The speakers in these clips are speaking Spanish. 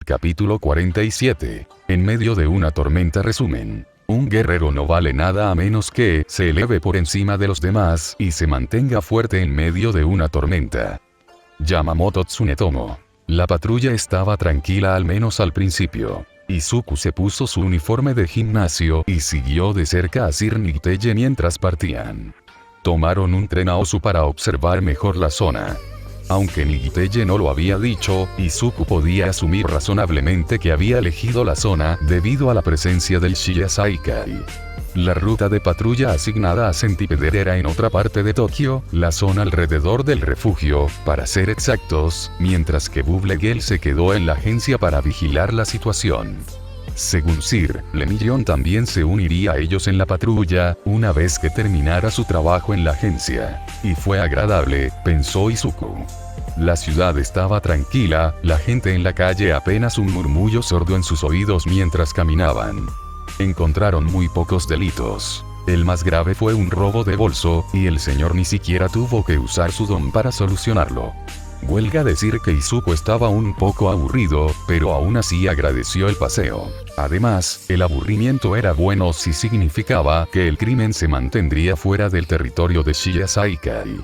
Capítulo 47. En medio de una tormenta. Resumen. Un guerrero no vale nada a menos que se eleve por encima de los demás y se mantenga fuerte en medio de una tormenta. Yamamoto Tsunetomo. La patrulla estaba tranquila al menos al principio. Izuku se puso su uniforme de gimnasio y siguió de cerca a Sir Nighteye mientras partían. Tomaron un tren a Osu para observar mejor la zona. Aunque Nighteye no lo había dicho, Izuku podía asumir razonablemente que había elegido la zona debido a la presencia del Shiya Saikai. La ruta de patrulla asignada a Centipede era en otra parte de Tokio, la zona alrededor del refugio, para ser exactos, mientras que Buble Girl se quedó en la agencia para vigilar la situación. Según Sir Lemillon también se uniría a ellos en la patrulla, una vez que terminara su trabajo en la agencia. Y fue agradable, pensó Izuku. La ciudad estaba tranquila, la gente en la calle apenas un murmullo sordo en sus oídos mientras caminaban. Encontraron muy pocos delitos. El más grave fue un robo de bolso, y el señor ni siquiera tuvo que usar su don para solucionarlo. Huelga decir que Izuku estaba un poco aburrido, pero aún así agradeció el paseo. Además, el aburrimiento era bueno si significaba que el crimen se mantendría fuera del territorio de Shiya Saikai.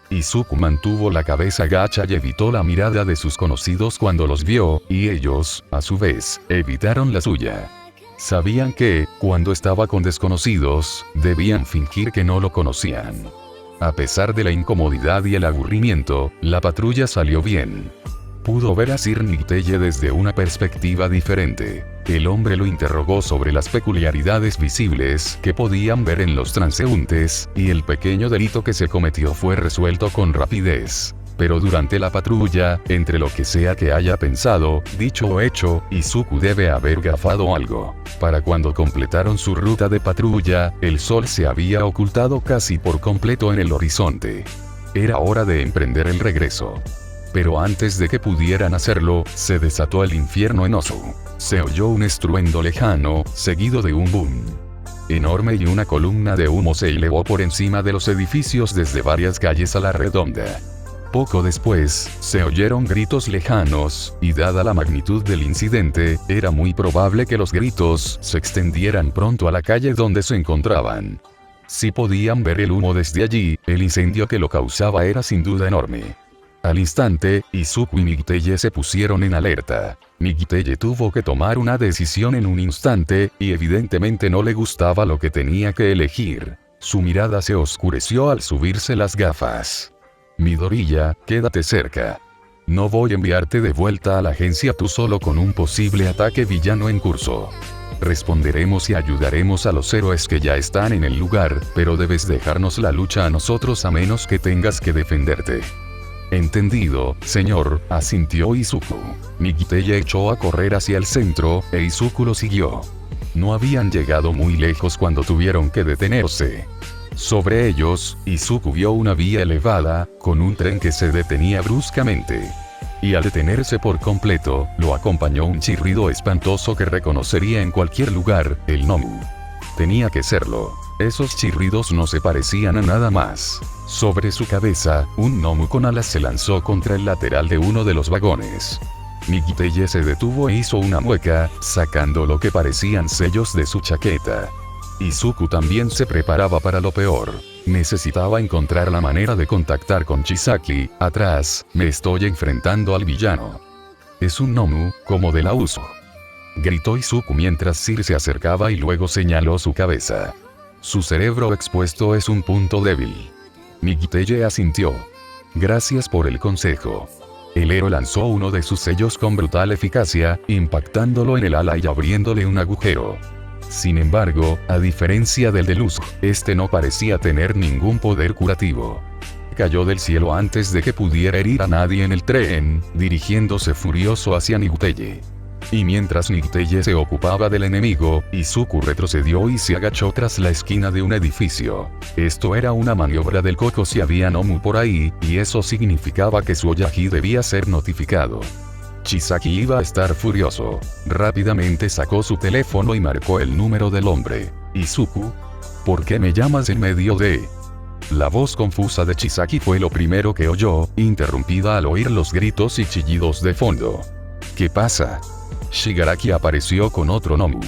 Izuku mantuvo la cabeza gacha y evitó la mirada de sus conocidos cuando los vio, y ellos, a su vez, evitaron la suya. Sabían que, cuando estaba con desconocidos, debían fingir que no lo conocían. A pesar de la incomodidad y el aburrimiento, la patrulla salió bien. Pudo ver a Sir Nighteye desde una perspectiva diferente. El hombre lo interrogó sobre las peculiaridades visibles que podían ver en los transeúntes, y el pequeño delito que se cometió fue resuelto con rapidez. Pero durante la patrulla, entre lo que sea que haya pensado, dicho o hecho, Izuku debe haber gafado algo. Para cuando completaron su ruta de patrulla, el sol se había ocultado casi por completo en el horizonte. Era hora de emprender el regreso. Pero antes de que pudieran hacerlo, se desató el infierno en Osu. Se oyó un estruendo lejano, seguido de un boom enorme y una columna de humo se elevó por encima de los edificios desde varias calles a la redonda. Poco después, se oyeron gritos lejanos, y dada la magnitud del incidente, era muy probable que los gritos se extendieran pronto a la calle donde se encontraban. Si podían ver el humo desde allí, el incendio que lo causaba era sin duda enorme. Al instante, Izuku y Nighteye se pusieron en alerta. Nighteye tuvo que tomar una decisión en un instante, y evidentemente no le gustaba lo que tenía que elegir. Su mirada se oscureció al subirse las gafas. Midoriya, quédate cerca. No voy a enviarte de vuelta a la agencia tú solo con un posible ataque villano en curso. Responderemos y ayudaremos a los héroes que ya están en el lugar, pero debes dejarnos la lucha a nosotros a menos que tengas que defenderte. Entendido, señor, asintió Izuku. Nighteye echó a correr hacia el centro, e Izuku lo siguió. No habían llegado muy lejos cuando tuvieron que detenerse. Sobre ellos, Izuku vio una vía elevada, con un tren que se detenía bruscamente. Y al detenerse por completo, lo acompañó un chirrido espantoso que reconocería en cualquier lugar, el Nomu. Tenía que serlo. Esos chirridos no se parecían a nada más. Sobre su cabeza, un Nomu con alas se lanzó contra el lateral de uno de los vagones. Nighteye se detuvo e hizo una mueca, sacando lo que parecían sellos de su chaqueta. Izuku también se preparaba para lo peor. Necesitaba encontrar la manera de contactar con Chisaki. Atrás, me estoy enfrentando al villano. Es un Nomu, como de la Uso. Gritó Izuku mientras Sir se acercaba y luego señaló su cabeza. Su cerebro expuesto es un punto débil. Nighteye asintió. Gracias por el consejo. El héroe lanzó uno de sus sellos con brutal eficacia, impactándolo en el ala y abriéndole un agujero. Sin embargo, a diferencia del de Luz, este no parecía tener ningún poder curativo. Cayó del cielo antes de que pudiera herir a nadie en el tren, dirigiéndose furioso hacia Nighteye. Y mientras Nighteye se ocupaba del enemigo, Izuku retrocedió y se agachó tras la esquina de un edificio. Esto era una maniobra del Koko si había Nomu por ahí, y eso significaba que su Oyagi debía ser notificado. Chisaki iba a estar furioso. Rápidamente sacó su teléfono y marcó el número del hombre. Izuku, ¿por qué me llamas en medio de...? La voz confusa de Chisaki fue lo primero que oyó, interrumpida al oír los gritos y chillidos de fondo. ¿Qué pasa? Shigaraki apareció con otro Nomu.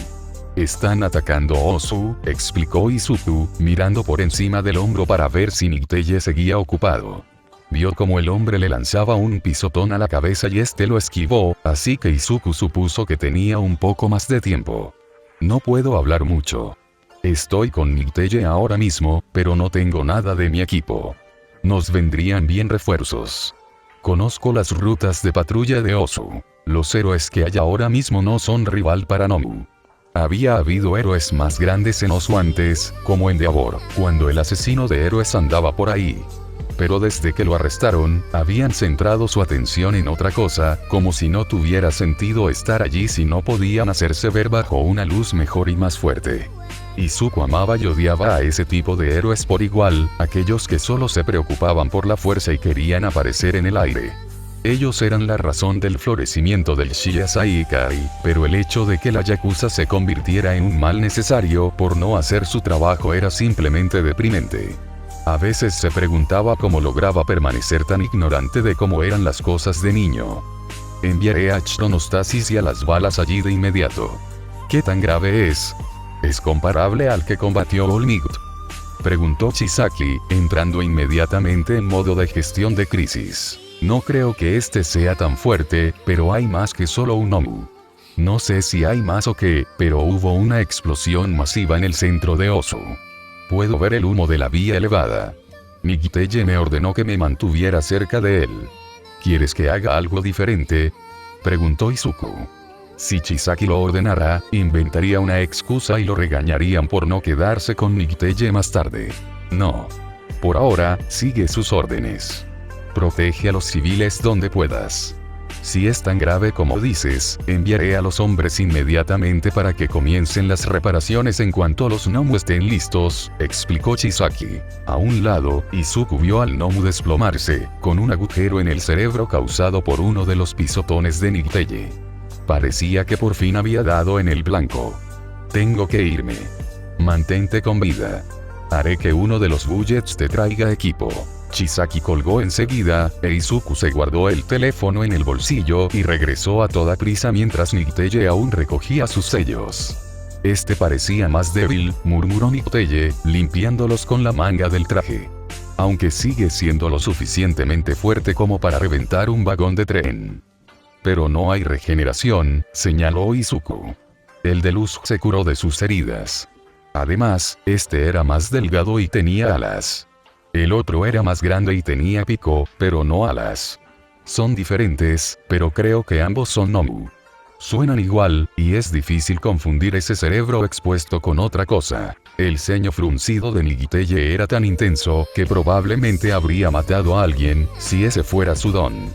Están atacando Osu, explicó Izuku, mirando por encima del hombro para ver si Nighteye seguía ocupado. Vio como el hombre le lanzaba un pisotón a la cabeza y este lo esquivó, así que Izuku supuso que tenía un poco más de tiempo. No puedo hablar mucho. Estoy con Nighteye ahora mismo, pero no tengo nada de mi equipo. Nos vendrían bien refuerzos. Conozco las rutas de patrulla de Osu. Los héroes que hay ahora mismo no son rival para Nomu. Había habido héroes más grandes en Osu antes, como en Endeavor, cuando el asesino de héroes andaba por ahí. Pero desde que lo arrestaron, habían centrado su atención en otra cosa, como si no tuviera sentido estar allí si no podían hacerse ver bajo una luz mejor y más fuerte. Izuku amaba y odiaba a ese tipo de héroes por igual, aquellos que solo se preocupaban por la fuerza y querían aparecer en el aire. Ellos eran la razón del florecimiento del Shiasai Ikari, pero el hecho de que la Yakuza se convirtiera en un mal necesario por no hacer su trabajo era simplemente deprimente. A veces se preguntaba cómo lograba permanecer tan ignorante de cómo eran las cosas de niño. Enviaré a Chronostasis y a las balas allí de inmediato. ¿Qué tan grave es? ¿Es comparable al que combatió All Might? Preguntó Chisaki, entrando inmediatamente en modo de gestión de crisis. No creo que este sea tan fuerte, pero hay más que solo un Nomu. No sé si hay más o qué, pero hubo una explosión masiva en el centro de Osu. Puedo ver el humo de la vía elevada. Nighteye me ordenó que me mantuviera cerca de él. ¿Quieres que haga algo diferente? Preguntó Izuku. Si Chisaki lo ordenara, inventaría una excusa y lo regañarían por no quedarse con Nighteye más tarde. No. Por ahora, sigue sus órdenes. Protege a los civiles donde puedas. Si es tan grave como dices, enviaré a los hombres inmediatamente para que comiencen las reparaciones en cuanto los Nomu estén listos, explicó Chisaki. A un lado, Izuku vio al Nomu desplomarse, con un agujero en el cerebro causado por uno de los pisotones de Nighteye. Parecía que por fin había dado en el blanco. Tengo que irme. Mantente con vida. Haré que uno de los Bullets te traiga equipo. Chisaki colgó enseguida, e Izuku se guardó el teléfono en el bolsillo y regresó a toda prisa mientras Nighteye aún recogía sus sellos. Este parecía más débil, murmuró Nighteye, limpiándolos con la manga del traje. Aunque sigue siendo lo suficientemente fuerte como para reventar un vagón de tren. Pero no hay regeneración, señaló Izuku. El de luz se curó de sus heridas. Además, este era más delgado y tenía alas. El otro era más grande y tenía pico, pero no alas. Son diferentes, pero creo que ambos son Nomu. Suenan igual, y es difícil confundir ese cerebro expuesto con otra cosa. El ceño fruncido de Nighteye era tan intenso que probablemente habría matado a alguien, si ese fuera su don.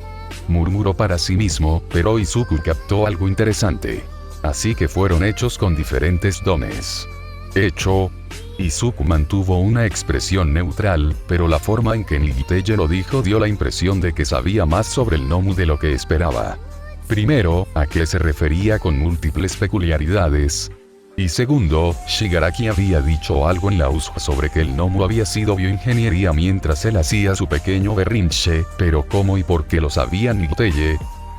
Murmuró para sí mismo, pero Izuku captó algo interesante. Así que fueron hechos con diferentes dones. Hecho. Izuku mantuvo una expresión neutral, pero la forma en que Nighteye lo dijo dio la impresión de que sabía más sobre el Nomu de lo que esperaba. Primero, ¿a qué se refería con múltiples peculiaridades? Y segundo, Shigaraki había dicho algo en la USJ sobre que el Nomu había sido bioingeniería mientras él hacía su pequeño berrinche, pero ¿cómo y por qué lo sabía Nighteye?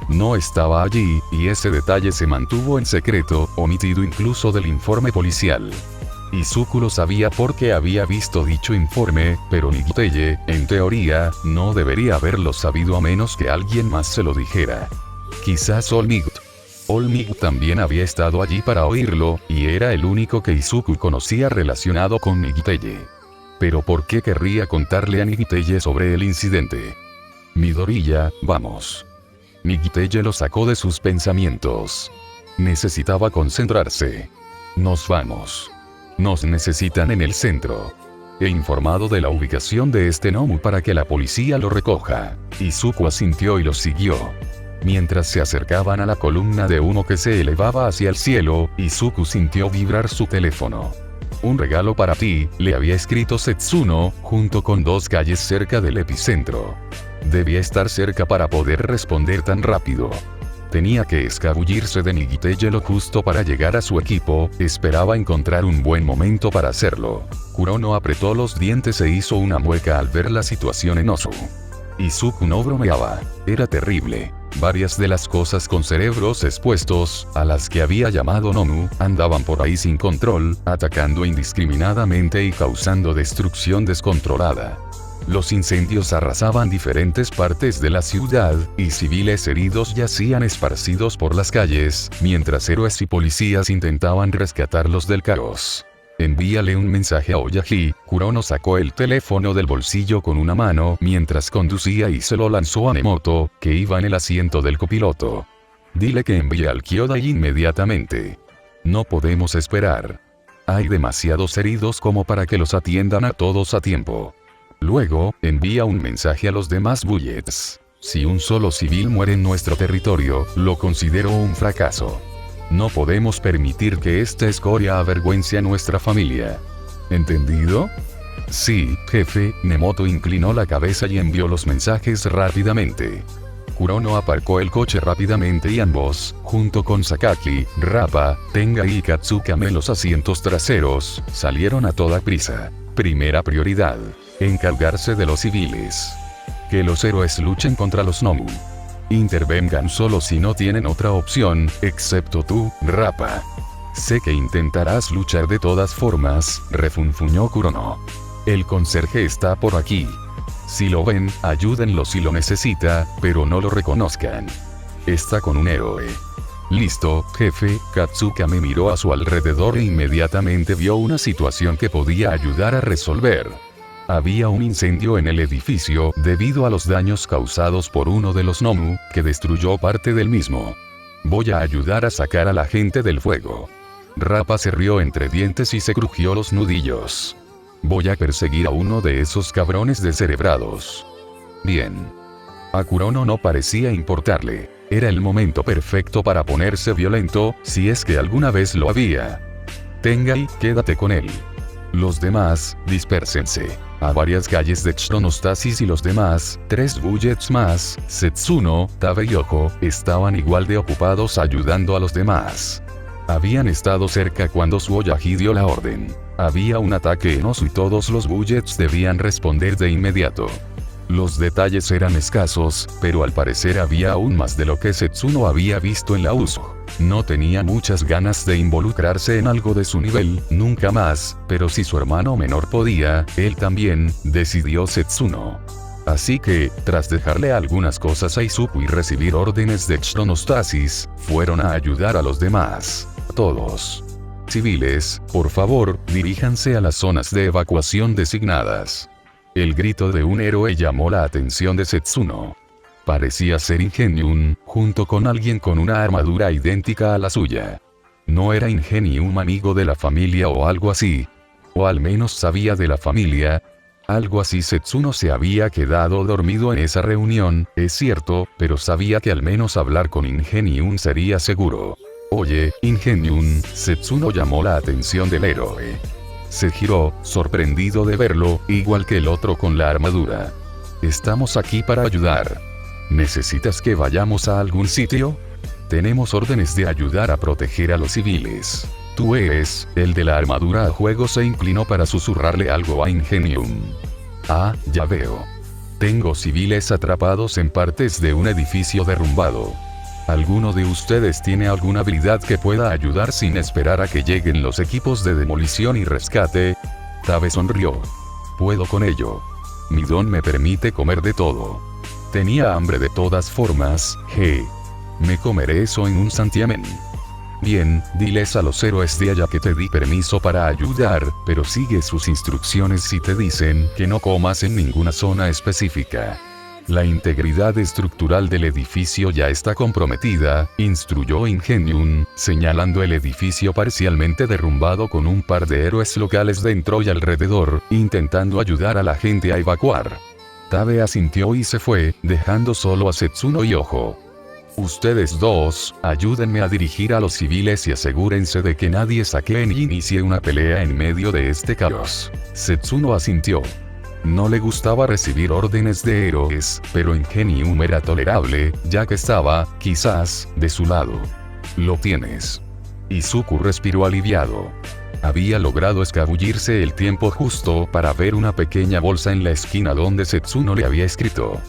No estaba allí, y ese detalle se mantuvo en secreto, omitido incluso del informe policial. Izuku lo sabía porque había visto dicho informe, pero Nighteye, en teoría, no debería haberlo sabido a menos que alguien más se lo dijera. Quizás All Might. All Might también había estado allí para oírlo, y era el único que Izuku conocía relacionado con Nighteye. Pero ¿por qué querría contarle a Nighteye sobre el incidente? Midoriya, vamos. Nighteye lo sacó de sus pensamientos. Necesitaba concentrarse. Nos vamos. Nos necesitan en el centro. He informado de la ubicación de este Nomu para que la policía lo recoja. Izuku asintió y lo siguió. Mientras se acercaban a la columna de humo que se elevaba hacia el cielo, Izuku sintió vibrar su teléfono. Un regalo para ti, le había escrito Setsuno, junto con 2 calles cerca del epicentro. Debía estar cerca para poder responder tan rápido. Tenía que escabullirse de Nighteye lo justo para llegar a su equipo, esperaba encontrar un buen momento para hacerlo. Kurono apretó los dientes e hizo una mueca al ver la situación en Osu. Izuku no bromeaba, era terrible. Varias de las cosas con cerebros expuestos, a las que había llamado Nomu, andaban por ahí sin control, atacando indiscriminadamente y causando destrucción descontrolada. Los incendios arrasaban diferentes partes de la ciudad, y civiles heridos yacían esparcidos por las calles, mientras héroes y policías intentaban rescatarlos del caos. Envíale un mensaje a Oyagi. Kurono sacó el teléfono del bolsillo con una mano mientras conducía y se lo lanzó a Nemoto, que iba en el asiento del copiloto. Dile que envíe al Kyodai inmediatamente. No podemos esperar. Hay demasiados heridos como para que los atiendan a todos a tiempo. Luego, envía un mensaje a los demás bullets. Si un solo civil muere en nuestro territorio, lo considero un fracaso. No podemos permitir que esta escoria avergüence a nuestra familia. ¿Entendido? Sí, jefe. Nemoto inclinó la cabeza y envió los mensajes rápidamente. Kurono aparcó el coche rápidamente y ambos, junto con Sakaki, Rappa, Tenga y Katsukame en los asientos traseros, salieron a toda prisa. Primera prioridad: encargarse de los civiles. Que los héroes luchen contra los Nomu. Intervengan solo si no tienen otra opción, excepto tú, Rappa. Sé que intentarás luchar de todas formas, refunfuñó Kurono. El conserje está por aquí. Si lo ven, ayúdenlo si lo necesita, pero no lo reconozcan. Está con un héroe. Listo, jefe. Katsukame miró a su alrededor e inmediatamente vio una situación que podía ayudar a resolver. Había un incendio en el edificio debido a los daños causados por uno de los Nomu, que destruyó parte del mismo. Voy a ayudar a sacar a la gente del fuego. Rappa se rió entre dientes y se crujió los nudillos. Voy a perseguir a uno de esos cabrones descerebrados. Bien. A Kurono no parecía importarle. Era el momento perfecto para ponerse violento, si es que alguna vez lo había. Tenga y quédate con él. Los demás, dispérsense. A varias calles de Chronostasis y los demás, 3 bullets más, Setsuno, Tabe y Ojo, estaban igual de ocupados ayudando a los demás. Habían estado cerca cuando Tsuyoyagi dio la orden. Había un ataque en Osu y todos los bullets debían responder de inmediato. Los detalles eran escasos, pero al parecer había aún más de lo que Setsuno había visto en la Uso. No tenía muchas ganas de involucrarse en algo de su nivel, nunca más, pero si su hermano menor podía, él también, decidió Setsuno. Así que, tras dejarle algunas cosas a Izuku y recibir órdenes de Chronostasis, fueron a ayudar a los demás. Todos. Civiles, por favor, diríjanse a las zonas de evacuación designadas. El grito de un héroe llamó la atención de Setsuno. Parecía ser Ingenium, junto con alguien con una armadura idéntica a la suya. No era Ingenium amigo de la familia o algo así. O al menos sabía de la familia. Algo así. Setsuno se había quedado dormido en esa reunión, es cierto, pero sabía que al menos hablar con Ingenium sería seguro. Oye, Ingenium. Setsuno llamó la atención del héroe. Se giró, sorprendido de verlo, igual que el otro con la armadura. Estamos aquí para ayudar. ¿Necesitas que vayamos a algún sitio? Tenemos órdenes de ayudar a proteger a los civiles. Tú eres, el de la armadura. A juego se inclinó para susurrarle algo a Ingenium. Ah, ya veo. Tengo civiles atrapados en partes de un edificio derrumbado. ¿Alguno de ustedes tiene alguna habilidad que pueda ayudar sin esperar a que lleguen los equipos de demolición y rescate? Tabe sonrió. Puedo con ello. Mi don me permite comer de todo. Tenía hambre de todas formas, me comeré eso en un santiamén. Bien, diles a los héroes de allá que te di permiso para ayudar, pero sigue sus instrucciones si te dicen que no comas en ninguna zona específica. La integridad estructural del edificio ya está comprometida, instruyó Ingenium, señalando el edificio parcialmente derrumbado con un par de héroes locales dentro y alrededor, intentando ayudar a la gente a evacuar. Tabe asintió y se fue, dejando solo a Setsuno y Ojo. Ustedes dos, ayúdenme a dirigir a los civiles y asegúrense de que nadie saquee ni inicie una pelea en medio de este caos. Setsuno asintió. No le gustaba recibir órdenes de héroes, pero Ingenium era tolerable, ya que estaba, quizás, de su lado. Lo tienes. Izuku respiró aliviado. Había logrado escabullirse el tiempo justo para ver una pequeña bolsa en la esquina donde Setsuno le había escrito.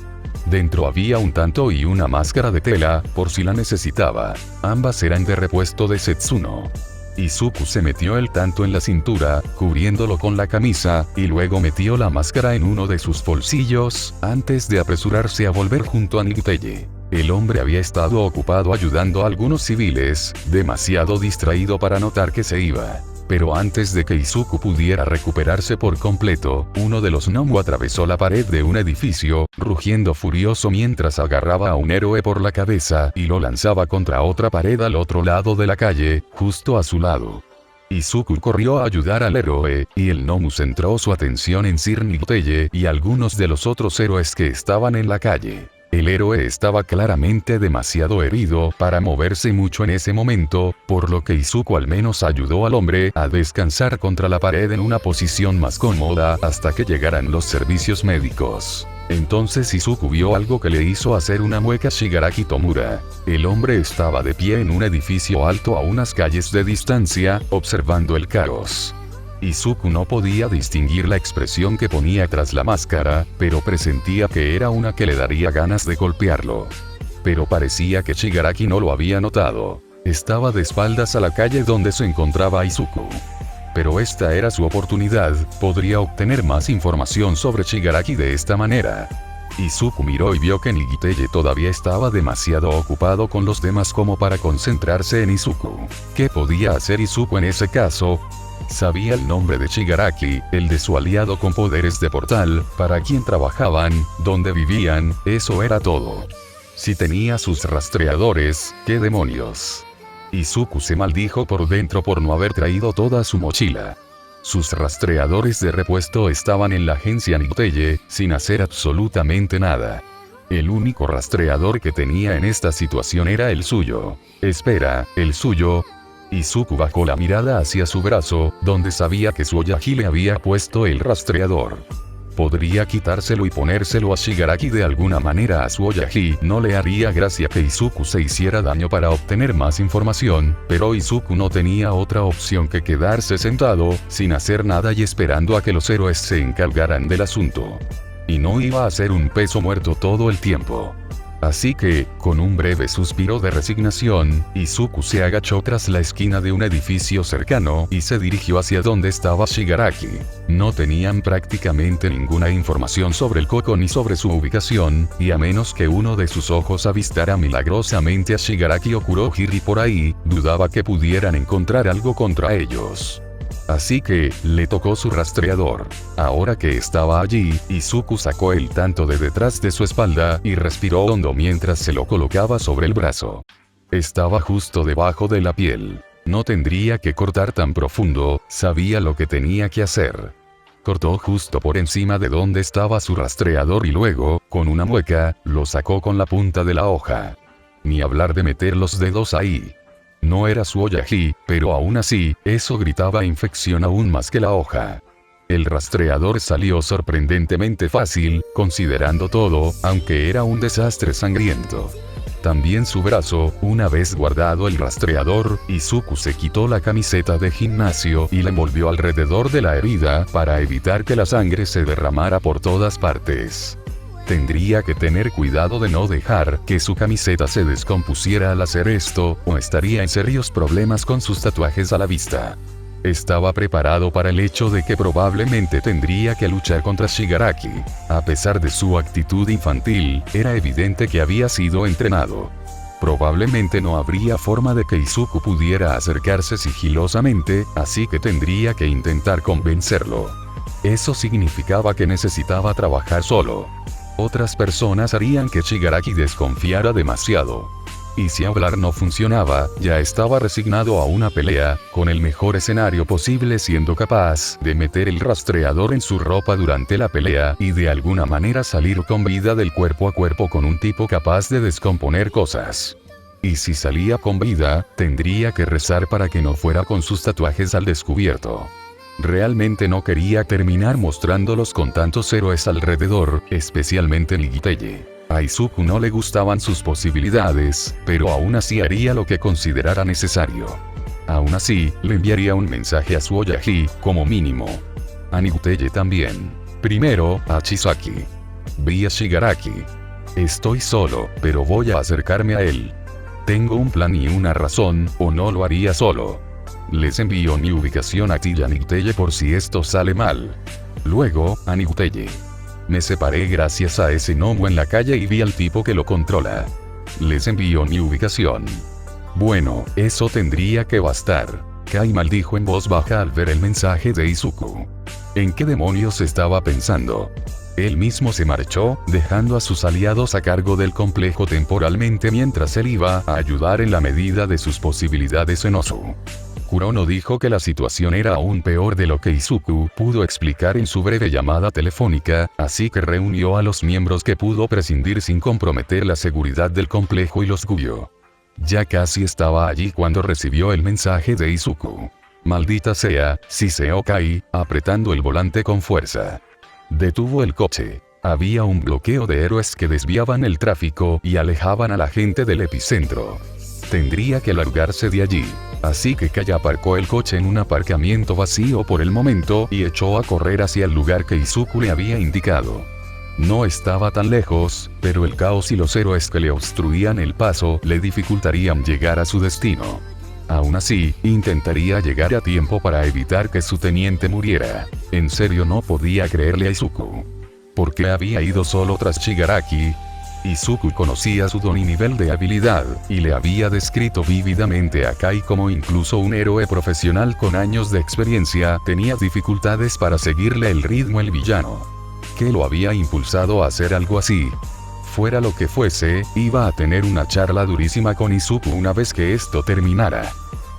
Dentro había un tanto y una máscara de tela, por si la necesitaba. Ambas eran de repuesto de Setsuno. Izuku se metió el tanto en la cintura, cubriéndolo con la camisa, y luego metió la máscara en uno de sus bolsillos, antes de apresurarse a volver junto a Nighteye. El hombre había estado ocupado ayudando a algunos civiles, demasiado distraído para notar que se iba. Pero antes de que Izuku pudiera recuperarse por completo, uno de los Nomu atravesó la pared de un edificio, rugiendo furioso mientras agarraba a un héroe por la cabeza y lo lanzaba contra otra pared al otro lado de la calle, justo a su lado. Izuku corrió a ayudar al héroe, y el Nomu centró su atención en Sir Nighteye y algunos de los otros héroes que estaban en la calle. El héroe estaba claramente demasiado herido para moverse mucho en ese momento, por lo que Izuku al menos ayudó al hombre a descansar contra la pared en una posición más cómoda hasta que llegaran los servicios médicos. Entonces Izuku vio algo que le hizo hacer una mueca a Shigaraki Tomura. El hombre estaba de pie en un edificio alto a unas calles de distancia, observando el caos. Izuku no podía distinguir la expresión que ponía tras la máscara, pero presentía que era una que le daría ganas de golpearlo. Pero parecía que Shigaraki no lo había notado. Estaba de espaldas a la calle donde se encontraba Izuku. Pero esta era su oportunidad, podría obtener más información sobre Shigaraki de esta manera. Izuku miró y vio que Nighteye todavía estaba demasiado ocupado con los demás como para concentrarse en Izuku. ¿Qué podía hacer Izuku en ese caso? Sabía el nombre de Shigaraki, el de su aliado con poderes de portal, para quien trabajaban, dónde vivían, eso era todo. Si tenía sus rastreadores, ¿qué demonios? Izuku se maldijo por dentro por no haber traído toda su mochila. Sus rastreadores de repuesto estaban en la agencia Nighteye, sin hacer absolutamente nada. El único rastreador que tenía en esta situación era el suyo. Espera, ¿el suyo? Izuku bajó la mirada hacia su brazo, donde sabía que Tsuyoshi le había puesto el rastreador. Podría quitárselo y ponérselo a Shigaraki de alguna manera. A Tsuyoshi no le haría gracia que Izuku se hiciera daño para obtener más información, pero Izuku no tenía otra opción que quedarse sentado, sin hacer nada y esperando a que los héroes se encargaran del asunto. Y no iba a ser un peso muerto todo el tiempo. Así que, con un breve suspiro de resignación, Izuku se agachó tras la esquina de un edificio cercano y se dirigió hacia donde estaba Shigaraki. No tenían prácticamente ninguna información sobre el Koko ni sobre su ubicación, y a menos que uno de sus ojos avistara milagrosamente a Shigaraki o Kurohiri por ahí, dudaba que pudieran encontrar algo contra ellos. Así que, le tocó su rastreador. Ahora que estaba allí, Izuku sacó el tanto de detrás de su espalda y respiró hondo mientras se lo colocaba sobre el brazo. Estaba justo debajo de la piel. No tendría que cortar tan profundo, sabía lo que tenía que hacer. Cortó justo por encima de donde estaba su rastreador y luego, con una mueca, lo sacó con la punta de la hoja. Ni hablar de meter los dedos ahí. No era Tsuyoshi, pero aún así, eso gritaba infección aún más que la hoja. El rastreador salió sorprendentemente fácil, considerando todo, aunque era un desastre sangriento. También su brazo, una vez guardado el rastreador, Izuku se quitó la camiseta de gimnasio y la envolvió alrededor de la herida para evitar que la sangre se derramara por todas partes. Tendría que tener cuidado de no dejar que su camiseta se descompusiera al hacer esto, o estaría en serios problemas con sus tatuajes a la vista. Estaba preparado para el hecho de que probablemente tendría que luchar contra Shigaraki. A pesar de su actitud infantil, era evidente que había sido entrenado. Probablemente no habría forma de que Izuku pudiera acercarse sigilosamente, así que tendría que intentar convencerlo. Eso significaba que necesitaba trabajar solo. Otras personas harían que Shigaraki desconfiara demasiado. Y si hablar no funcionaba, ya estaba resignado a una pelea, con el mejor escenario posible siendo capaz de meter el rastreador en su ropa durante la pelea y de alguna manera salir con vida del cuerpo a cuerpo con un tipo capaz de descomponer cosas. Y si salía con vida, tendría que rezar para que no fuera con sus tatuajes al descubierto. Realmente no quería terminar mostrándolos con tantos héroes alrededor, especialmente Nighteye. A Izuku no le gustaban sus posibilidades, pero aún así haría lo que considerara necesario. Aún así, le enviaría un mensaje a Tsuyoshi, como mínimo. A Nighteye también. Primero, a Chisaki. Vi a Shigaraki. Estoy solo, pero voy a acercarme a él. Tengo un plan y una razón, o no lo haría solo. Les envío mi ubicación a ti y a Nicteye por si esto sale mal. Luego, a Nicteye. Me separé gracias a ese gnomo en la calle y vi al tipo que lo controla. Les envío mi ubicación. Bueno, eso tendría que bastar. Kai maldijo en voz baja al ver el mensaje de Izuku. ¿En qué demonios estaba pensando? Él mismo se marchó, dejando a sus aliados a cargo del complejo temporalmente mientras él iba a ayudar en la medida de sus posibilidades en Osu. Kurono dijo que la situación era aún peor de lo que Izuku pudo explicar en su breve llamada telefónica, así que reunió a los miembros que pudo prescindir sin comprometer la seguridad del complejo y los Guyo. Ya casi estaba allí cuando recibió el mensaje de Izuku. Maldita sea, siseó Kai, apretando el volante con fuerza. Detuvo el coche. Había un bloqueo de héroes que desviaban el tráfico y alejaban a la gente del epicentro. Tendría que largarse de allí. Así que Kai aparcó el coche en un aparcamiento vacío por el momento y echó a correr hacia el lugar que Izuku le había indicado. No estaba tan lejos, pero el caos y los héroes que le obstruían el paso le dificultarían llegar a su destino. Aún así, intentaría llegar a tiempo para evitar que su teniente muriera. En serio no podía creerle a Izuku. ¿Por qué había ido solo tras Shigaraki? Izuku conocía su don y nivel de habilidad, y le había descrito vívidamente a Kai como incluso un héroe profesional con años de experiencia tenía dificultades para seguirle el ritmo el villano. ¿Qué lo había impulsado a hacer algo así? Fuera lo que fuese, iba a tener una charla durísima con Izuku una vez que esto terminara.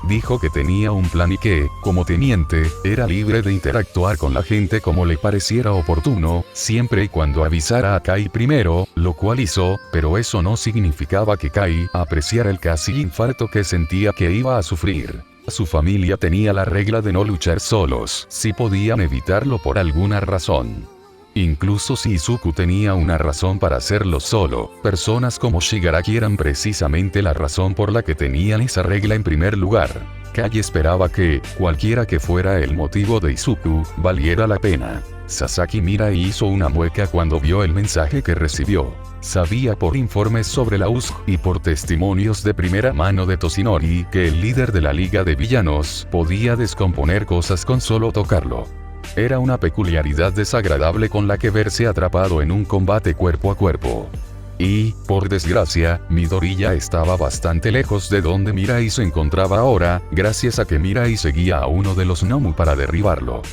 Dijo que tenía un plan y que, como teniente, era libre de interactuar con la gente como le pareciera oportuno, siempre y cuando avisara a Kai primero, lo cual hizo, pero eso no significaba que Kai apreciara el casi infarto que sentía que iba a sufrir. Su familia tenía la regla de no luchar solos, si podían evitarlo por alguna razón. Incluso si Izuku tenía una razón para hacerlo solo, personas como Shigaraki eran precisamente la razón por la que tenían esa regla en primer lugar. Kai esperaba que, cualquiera que fuera el motivo de Izuku, valiera la pena. Sasaki Mirai hizo una mueca cuando vio el mensaje que recibió. Sabía por informes sobre la USG y por testimonios de primera mano de Toshinori que el líder de la Liga de Villanos podía descomponer cosas con solo tocarlo. Era una peculiaridad desagradable con la que verse atrapado en un combate cuerpo a cuerpo. Y, por desgracia, Midoriya estaba bastante lejos de donde Mirai se encontraba ahora, gracias a que Mirai seguía a uno de los Nomu para derribarlo.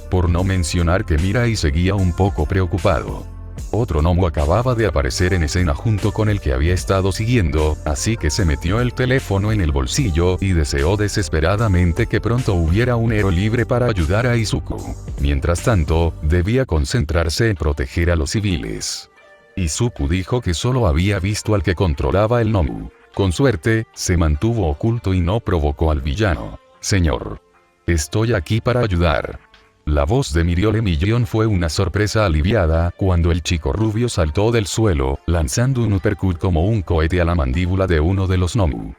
Por no mencionar que Mirai seguía un poco preocupado. Otro Nomu acababa de aparecer en escena junto con el que había estado siguiendo, así que se metió el teléfono en el bolsillo y deseó desesperadamente que pronto hubiera un héroe libre para ayudar a Izuku. Mientras tanto, debía concentrarse en proteger a los civiles. Izuku dijo que solo había visto al que controlaba el Nomu. Con suerte, se mantuvo oculto y no provocó al villano. Señor. Estoy aquí para ayudar. La voz de Miriole Millón fue una sorpresa aliviada cuando el chico rubio saltó del suelo, lanzando un uppercut como un cohete a la mandíbula de uno de los Nomu.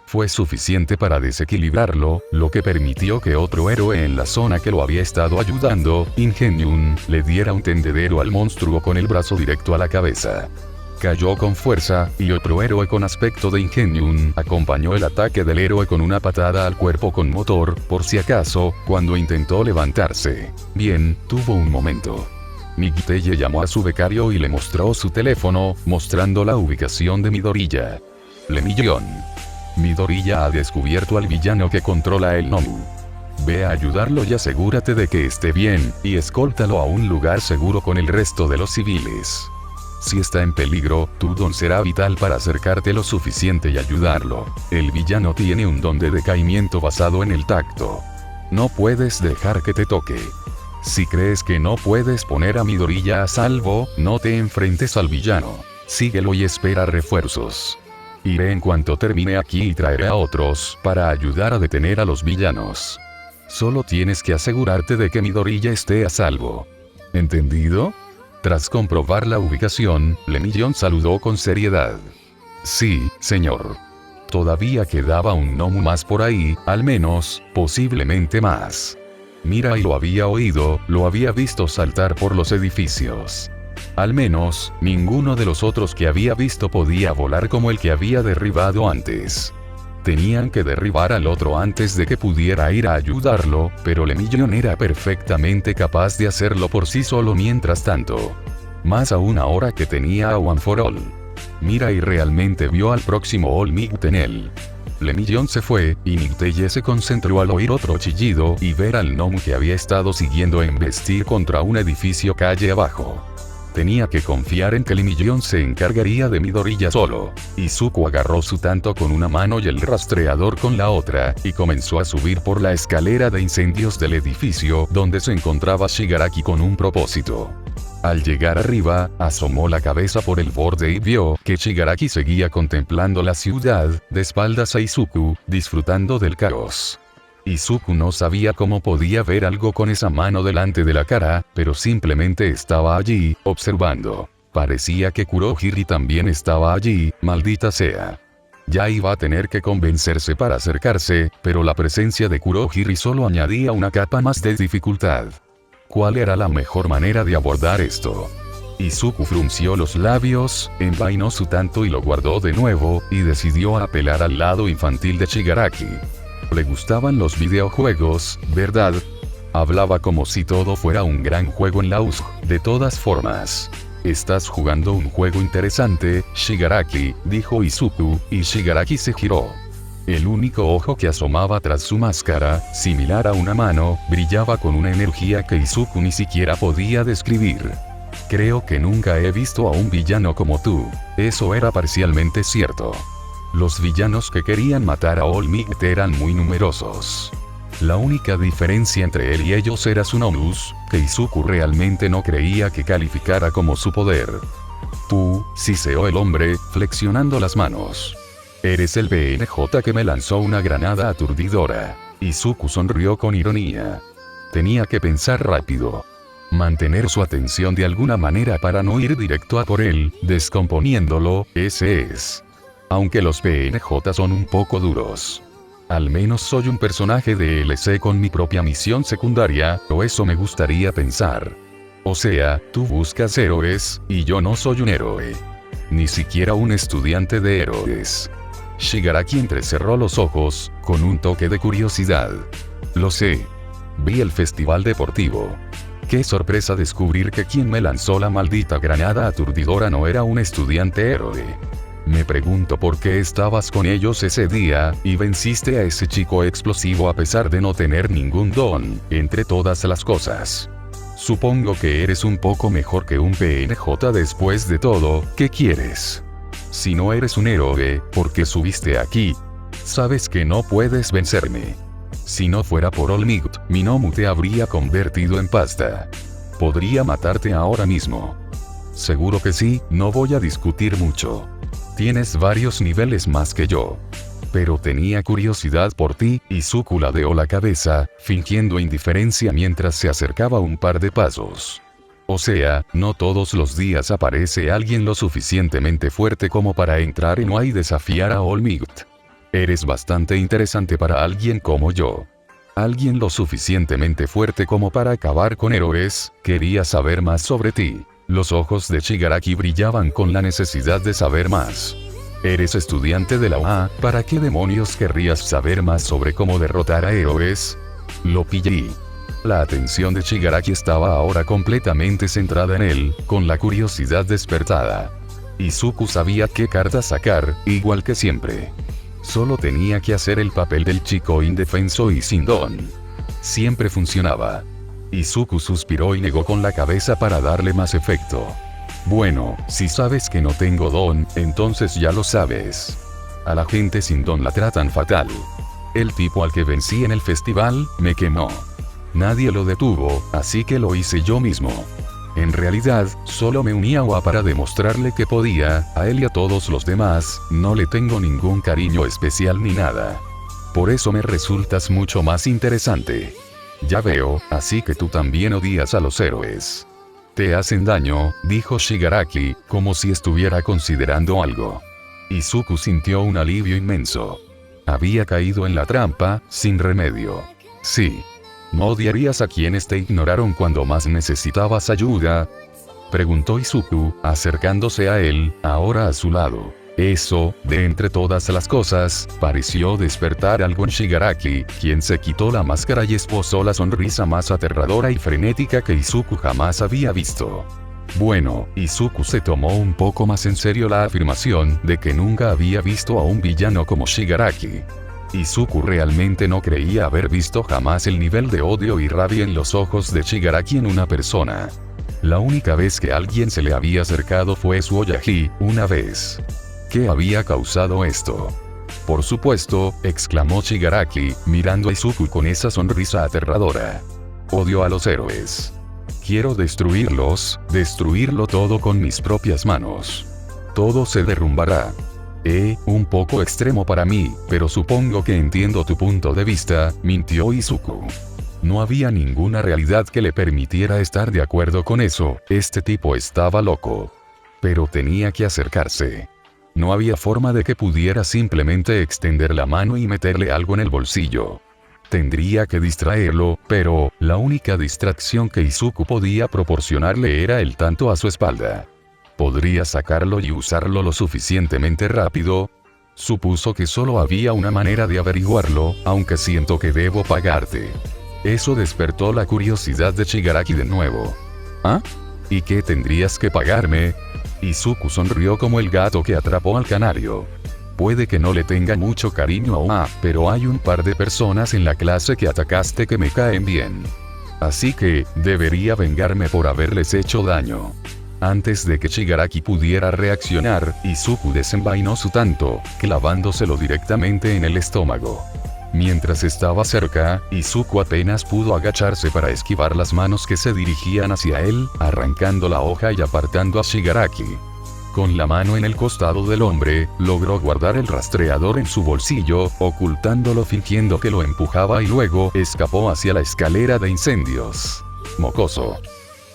Fue suficiente para desequilibrarlo, lo que permitió que otro héroe en la zona que lo había estado ayudando, Ingenium, le diera un tendedero al monstruo con el brazo directo a la cabeza. Cayó con fuerza, y otro héroe con aspecto de Ingenium acompañó el ataque del héroe con una patada al cuerpo con motor, por si acaso, cuando intentó levantarse. Bien, tuvo un momento. Nicteye llamó a su becario y le mostró su teléfono, mostrando la ubicación de Midoriya. Lemillón. Midoriya ha descubierto al villano que controla el Nomu. Ve a ayudarlo y asegúrate de que esté bien, y escóltalo a un lugar seguro con el resto de los civiles. Si está en peligro, tu don será vital para acercarte lo suficiente y ayudarlo. El villano tiene un don de decaimiento basado en el tacto. No puedes dejar que te toque. Si crees que no puedes poner a Midoriya a salvo, no te enfrentes al villano. Síguelo y espera refuerzos. Iré en cuanto termine aquí y traeré a otros para ayudar a detener a los villanos. Solo tienes que asegurarte de que Midoriya esté a salvo. ¿Entendido? Tras comprobar la ubicación, Lemillón saludó con seriedad. Sí, señor. Todavía quedaba un Nomu más por ahí, al menos, posiblemente más. Mirai lo había oído, lo había visto saltar por los edificios. Al menos, ninguno de los otros que había visto podía volar como el que había derribado antes. Tenían que derribar al otro antes de que pudiera ir a ayudarlo, pero Lemillón era perfectamente capaz de hacerlo por sí solo mientras tanto. Más aún ahora que tenía a One for All. Mirai realmente vio al próximo All Might en él. Lemillón se fue, y Nicteye se concentró al oír otro chillido y ver al gnomo que había estado siguiendo embestir contra un edificio calle abajo. Tenía que confiar en que Lemillón se encargaría de Midoriya solo. Izuku agarró su tanto con una mano y el rastreador con la otra, y comenzó a subir por la escalera de incendios del edificio donde se encontraba Shigaraki con un propósito. Al llegar arriba, asomó la cabeza por el borde y vio que Shigaraki seguía contemplando la ciudad, de espaldas a Izuku, disfrutando del caos. Izuku no sabía cómo podía ver algo con esa mano delante de la cara, pero simplemente estaba allí, observando. Parecía que Kurohiri también estaba allí, maldita sea. Ya iba a tener que convencerse para acercarse, pero la presencia de Kurohiri solo añadía una capa más de dificultad. ¿Cuál era la mejor manera de abordar esto? Izuku frunció los labios, envainó su tanto y lo guardó de nuevo, y decidió apelar al lado infantil de Shigaraki. Le gustaban los videojuegos, ¿verdad? Hablaba como si todo fuera un gran juego en la USG. De todas formas. Estás jugando un juego interesante, Shigaraki, dijo Izuku, y Shigaraki se giró. El único ojo que asomaba tras su máscara, similar a una mano, brillaba con una energía que Izuku ni siquiera podía describir. Creo que nunca he visto a un villano como tú. Eso era parcialmente cierto. Los villanos que querían matar a All Might eran muy numerosos. La única diferencia entre él y ellos era su Nomus, que Izuku realmente no creía que calificara como su poder. Tú, siseó el hombre, flexionando las manos. Eres el PNJ que me lanzó una granada aturdidora. Izuku sonrió con ironía. Tenía que pensar rápido. Mantener su atención de alguna manera para no ir directo a por él, descomponiéndolo, ese es. Aunque los PNJ son un poco duros. Al menos soy un personaje de DLC con mi propia misión secundaria, o eso me gustaría pensar. O sea, tú buscas héroes, y yo no soy un héroe. Ni siquiera un estudiante de héroes. Shigaraki entrecerró los ojos, con un toque de curiosidad. Lo sé. Vi el festival deportivo. Qué sorpresa descubrir que quien me lanzó la maldita granada aturdidora no era un estudiante héroe. Me pregunto por qué estabas con ellos ese día, y venciste a ese chico explosivo a pesar de no tener ningún don, entre todas las cosas. Supongo que eres un poco mejor que un PNJ después de todo, ¿qué quieres? Si no eres un héroe, ¿por qué subiste aquí? Sabes que no puedes vencerme. Si no fuera por All Might, mi Nomu te habría convertido en pasta. Podría matarte ahora mismo. Seguro que sí, no voy a discutir mucho. Tienes varios niveles más que yo. Pero tenía curiosidad por ti, y Izuku ladeó la cabeza, fingiendo indiferencia mientras se acercaba un par de pasos. O sea, no todos los días aparece alguien lo suficientemente fuerte como para entrar en y desafiar a All Might. Eres bastante interesante para alguien como yo. Alguien lo suficientemente fuerte como para acabar con héroes, quería saber más sobre ti. Los ojos de Shigaraki brillaban con la necesidad de saber más. Eres estudiante de la UA, ¿para qué demonios querrías saber más sobre cómo derrotar a héroes? Lo pillé. La atención de Shigaraki estaba ahora completamente centrada en él, con la curiosidad despertada. Izuku sabía qué carta sacar, igual que siempre. Solo tenía que hacer el papel del chico indefenso y sin don. Siempre funcionaba. Izuku suspiró y negó con la cabeza para darle más efecto. Bueno, si sabes que no tengo don, entonces ya lo sabes. A la gente sin don la tratan fatal. El tipo al que vencí en el festival, me quemó. Nadie lo detuvo, así que lo hice yo mismo. En realidad, solo me uní a UA para demostrarle que podía, a él y a todos los demás, no le tengo ningún cariño especial ni nada. Por eso me resultas mucho más interesante. Ya veo, así que tú también odias a los héroes. Te hacen daño, dijo Shigaraki, como si estuviera considerando algo. Izuku sintió un alivio inmenso. Había caído en la trampa, sin remedio. Sí. ¿No odiarías a quienes te ignoraron cuando más necesitabas ayuda? preguntó Izuku, acercándose a él, ahora a su lado. Eso, de entre todas las cosas, pareció despertar algo en Shigaraki, quien se quitó la máscara y esbozó la sonrisa más aterradora y frenética que Izuku jamás había visto. Bueno, Izuku se tomó un poco más en serio la afirmación de que nunca había visto a un villano como Shigaraki. Izuku realmente no creía haber visto jamás el nivel de odio y rabia en los ojos de Shigaraki en una persona. La única vez que alguien se le había acercado fue su Oyaji, una vez. ¿Qué había causado esto? Por supuesto, exclamó Shigaraki, mirando a Izuku con esa sonrisa aterradora. Odio a los héroes. Quiero destruirlos, destruirlo todo con mis propias manos. Todo se derrumbará. Un poco extremo para mí, pero supongo que entiendo tu punto de vista, mintió Izuku. No había ninguna realidad que le permitiera estar de acuerdo con eso, este tipo estaba loco. Pero tenía que acercarse. No había forma de que pudiera simplemente extender la mano y meterle algo en el bolsillo. Tendría que distraerlo, pero la única distracción que Izuku podía proporcionarle era el tanto a su espalda. ¿Podría sacarlo y usarlo lo suficientemente rápido? Supuso que solo había una manera de averiguarlo, aunque siento que debo pagarte. Eso despertó la curiosidad de Shigaraki de nuevo. ¿Ah? ¿Y qué tendrías que pagarme? Izuku sonrió como el gato que atrapó al canario. Puede que no le tenga mucho cariño pero hay un par de personas en la clase que atacaste que me caen bien. Así que, debería vengarme por haberles hecho daño. Antes de que Shigaraki pudiera reaccionar, Izuku desenvainó su tanto, clavándoselo directamente en el estómago. Mientras estaba cerca, Izuku apenas pudo agacharse para esquivar las manos que se dirigían hacia él, arrancando la hoja y apartando a Shigaraki. Con la mano en el costado del hombre, logró guardar el rastreador en su bolsillo, ocultándolo fingiendo que lo empujaba y luego escapó hacia la escalera de incendios. Mocoso.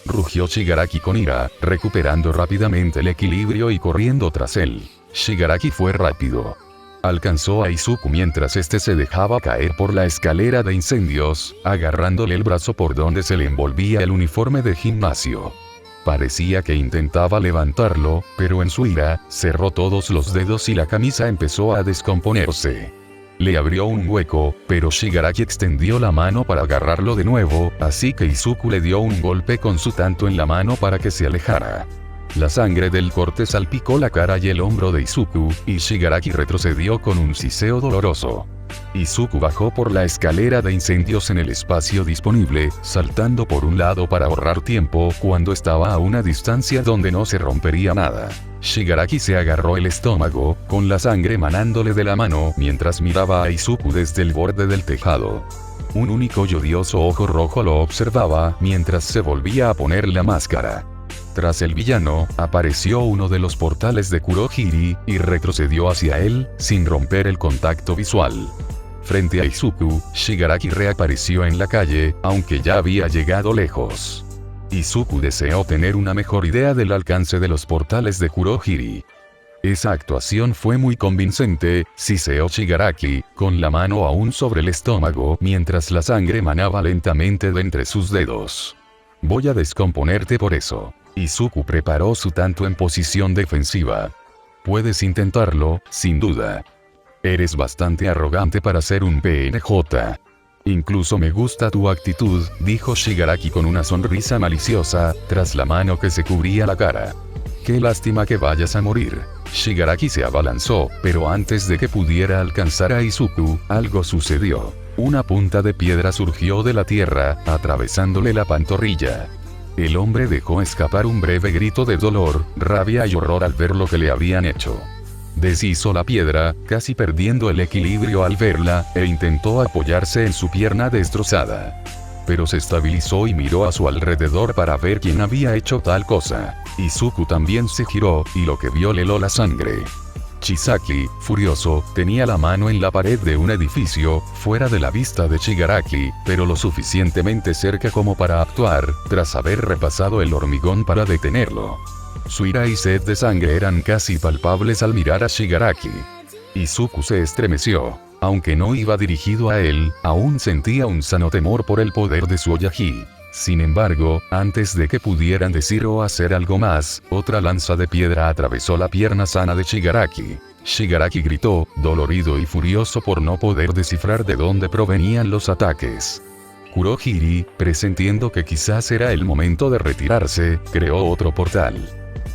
Rugió Shigaraki con ira, recuperando rápidamente el equilibrio y corriendo tras él. Shigaraki fue rápido. Alcanzó a Izuku mientras este se dejaba caer por la escalera de incendios, agarrándole el brazo por donde se le envolvía el uniforme de gimnasio. Parecía que intentaba levantarlo, pero en su ira, cerró todos los dedos y la camisa empezó a descomponerse. Le abrió un hueco, pero Shigaraki extendió la mano para agarrarlo de nuevo, así que Izuku le dio un golpe con su tanto en la mano para que se alejara. La sangre del corte salpicó la cara y el hombro de Izuku, y Shigaraki retrocedió con un siseo doloroso. Izuku bajó por la escalera de incendios en el espacio disponible, saltando por un lado para ahorrar tiempo cuando estaba a una distancia donde no se rompería nada. Shigaraki se agarró el estómago, con la sangre manándole de la mano mientras miraba a Izuku desde el borde del tejado. Un único y odioso ojo rojo lo observaba mientras se volvía a poner la máscara. Tras el villano, apareció uno de los portales de Kurohiri, y retrocedió hacia él, sin romper el contacto visual. Frente a Izuku, Shigaraki reapareció en la calle, aunque ya había llegado lejos. Izuku deseó tener una mejor idea del alcance de los portales de Kurohiri. Esa actuación fue muy convincente, siseó Shigaraki, con la mano aún sobre el estómago mientras la sangre manaba lentamente de entre sus dedos. Voy a descomponerte por eso. Izuku preparó su tanto en posición defensiva. Puedes intentarlo, sin duda. Eres bastante arrogante para ser un PNJ. Incluso me gusta tu actitud, dijo Shigaraki con una sonrisa maliciosa, tras la mano que se cubría la cara. Qué lástima que vayas a morir. Shigaraki se abalanzó, pero antes de que pudiera alcanzar a Izuku, algo sucedió. Una punta de piedra surgió de la tierra, atravesándole la pantorrilla. El hombre dejó escapar un breve grito de dolor, rabia y horror al ver lo que le habían hecho. Deshizo la piedra, casi perdiendo el equilibrio al verla, e intentó apoyarse en su pierna destrozada. Pero se estabilizó y miró a su alrededor para ver quién había hecho tal cosa. Izuku también se giró, y lo que vio le heló la sangre. Chisaki, furioso, tenía la mano en la pared de un edificio, fuera de la vista de Shigaraki, pero lo suficientemente cerca como para actuar, tras haber repasado el hormigón para detenerlo. Su ira y sed de sangre eran casi palpables al mirar a Shigaraki. Izuku se estremeció. Aunque no iba dirigido a él, aún sentía un sano temor por el poder de su Oyaji. Sin embargo, antes de que pudieran decir o hacer algo más, otra lanza de piedra atravesó la pierna sana de Shigaraki. Shigaraki gritó, dolorido y furioso por no poder descifrar de dónde provenían los ataques. Kurohiri, presentiendo que quizás era el momento de retirarse, creó otro portal.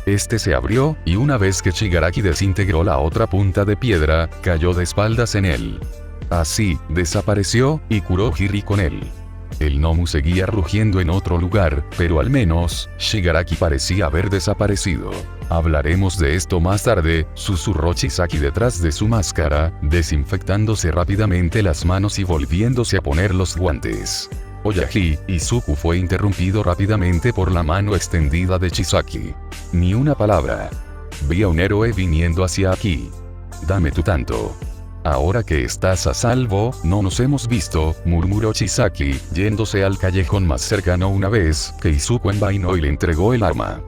Este se abrió, y una vez que Shigaraki desintegró la otra punta de piedra, cayó de espaldas en él. Así, desapareció, y Kurohiri con él. El Nomu seguía rugiendo en otro lugar, pero al menos, Shigaraki parecía haber desaparecido. Hablaremos de esto más tarde, susurró Chisaki detrás de su máscara, desinfectándose rápidamente las manos y volviéndose a poner los guantes. Oyagi, Izuku fue interrumpido rápidamente por la mano extendida de Chisaki. Ni una palabra. Vi a un héroe viniendo hacia aquí. Dame tu tanto. Ahora que estás a salvo, no nos hemos visto, murmuró Chisaki, yéndose al callejón más cercano una vez que Izuku envainó y le entregó el arma.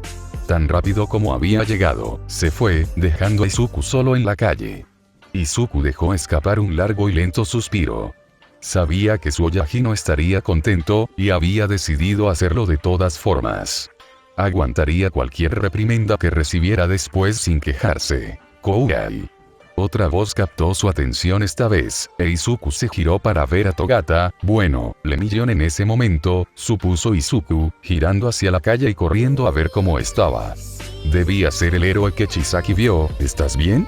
Tan rápido como había llegado, se fue, dejando a Izuku solo en la calle. Izuku dejó escapar un largo y lento suspiro. Sabía que su Oyagi no estaría contento, y había decidido hacerlo de todas formas. Aguantaría cualquier reprimenda que recibiera después sin quejarse. Kougai. Otra voz captó su atención esta vez, e Izuku se giró para ver a Togata. Bueno, le millón en ese momento, supuso Izuku, girando hacia la calle y corriendo a ver cómo estaba. Debía ser el héroe que Chisaki vio. ¿Estás bien?,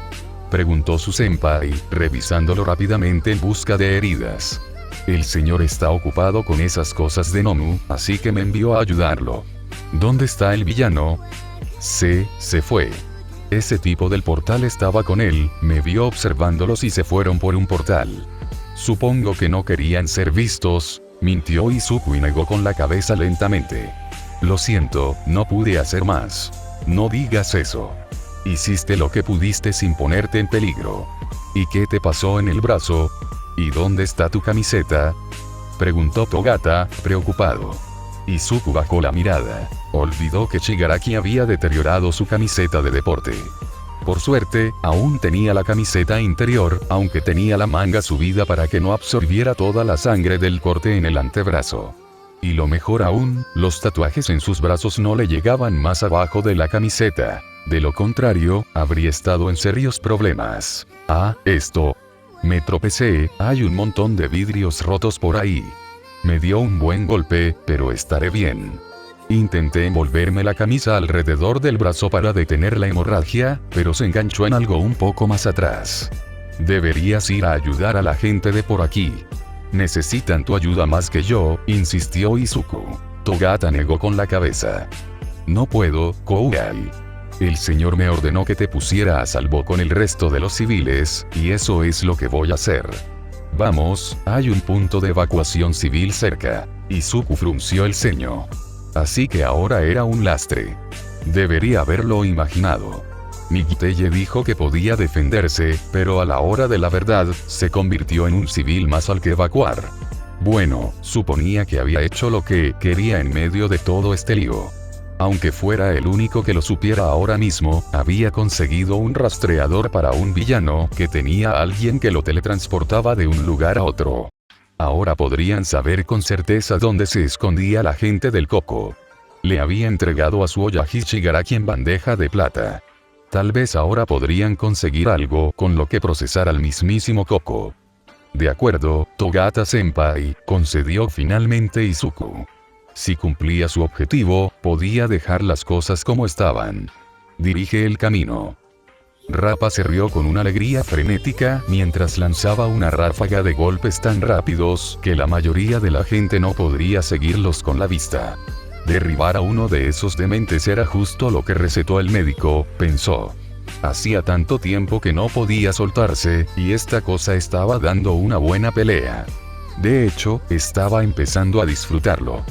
preguntó su senpai, revisándolo rápidamente en busca de heridas. El señor está ocupado con esas cosas de Nomu, así que me envió a ayudarlo. ¿Dónde está el villano? Se fue. Ese tipo del portal estaba con él, me vio observándolos y se fueron por un portal. Supongo que no querían ser vistos, mintió Izuku y negó con la cabeza lentamente. Lo siento, no pude hacer más. No digas eso. Hiciste lo que pudiste sin ponerte en peligro. ¿Y qué te pasó en el brazo? ¿Y dónde está tu camiseta?, preguntó Togata, preocupado. Izuku bajó la mirada. Olvidó que Shigaraki había deteriorado su camiseta de deporte. Por suerte, aún tenía la camiseta interior, aunque tenía la manga subida para que no absorbiera toda la sangre del corte en el antebrazo. Y lo mejor aún, los tatuajes en sus brazos no le llegaban más abajo de la camiseta. De lo contrario, habría estado en serios problemas. Ah, esto. Me tropecé, hay un montón de vidrios rotos por ahí. Me dio un buen golpe, pero estaré bien. Intenté envolverme la camisa alrededor del brazo para detener la hemorragia, pero se enganchó en algo un poco más atrás. Deberías ir a ayudar a la gente de por aquí. Necesitan tu ayuda más que yo, insistió Izuku. Togata negó con la cabeza. No puedo, Kougai. El señor me ordenó que te pusiera a salvo con el resto de los civiles, y eso es lo que voy a hacer. Vamos, hay un punto de evacuación civil cerca. Izuku frunció el ceño. Así que ahora era un lastre. Debería haberlo imaginado. Migiteye dijo que podía defenderse, pero a la hora de la verdad, se convirtió en un civil más al que evacuar. Bueno, suponía que había hecho lo que quería en medio de todo este lío. Aunque fuera el único que lo supiera ahora mismo, había conseguido un rastreador para un villano que tenía a alguien que lo teletransportaba de un lugar a otro. Ahora podrían saber con certeza dónde se escondía la gente del Coco. Le había entregado a su Oyagi Shigaraki en bandeja de plata. Tal vez ahora podrían conseguir algo con lo que procesar al mismísimo Coco. De acuerdo, Togata-senpai, concedió finalmente Izuku. Si cumplía su objetivo, podía dejar las cosas como estaban. Dirige el camino. Rappa se rió con una alegría frenética mientras lanzaba una ráfaga de golpes tan rápidos que la mayoría de la gente no podría seguirlos con la vista. Derribar a uno de esos dementes era justo lo que recetó el médico, pensó. Hacía tanto tiempo que no podía soltarse, y esta cosa estaba dando una buena pelea. De hecho, estaba empezando a disfrutarlo.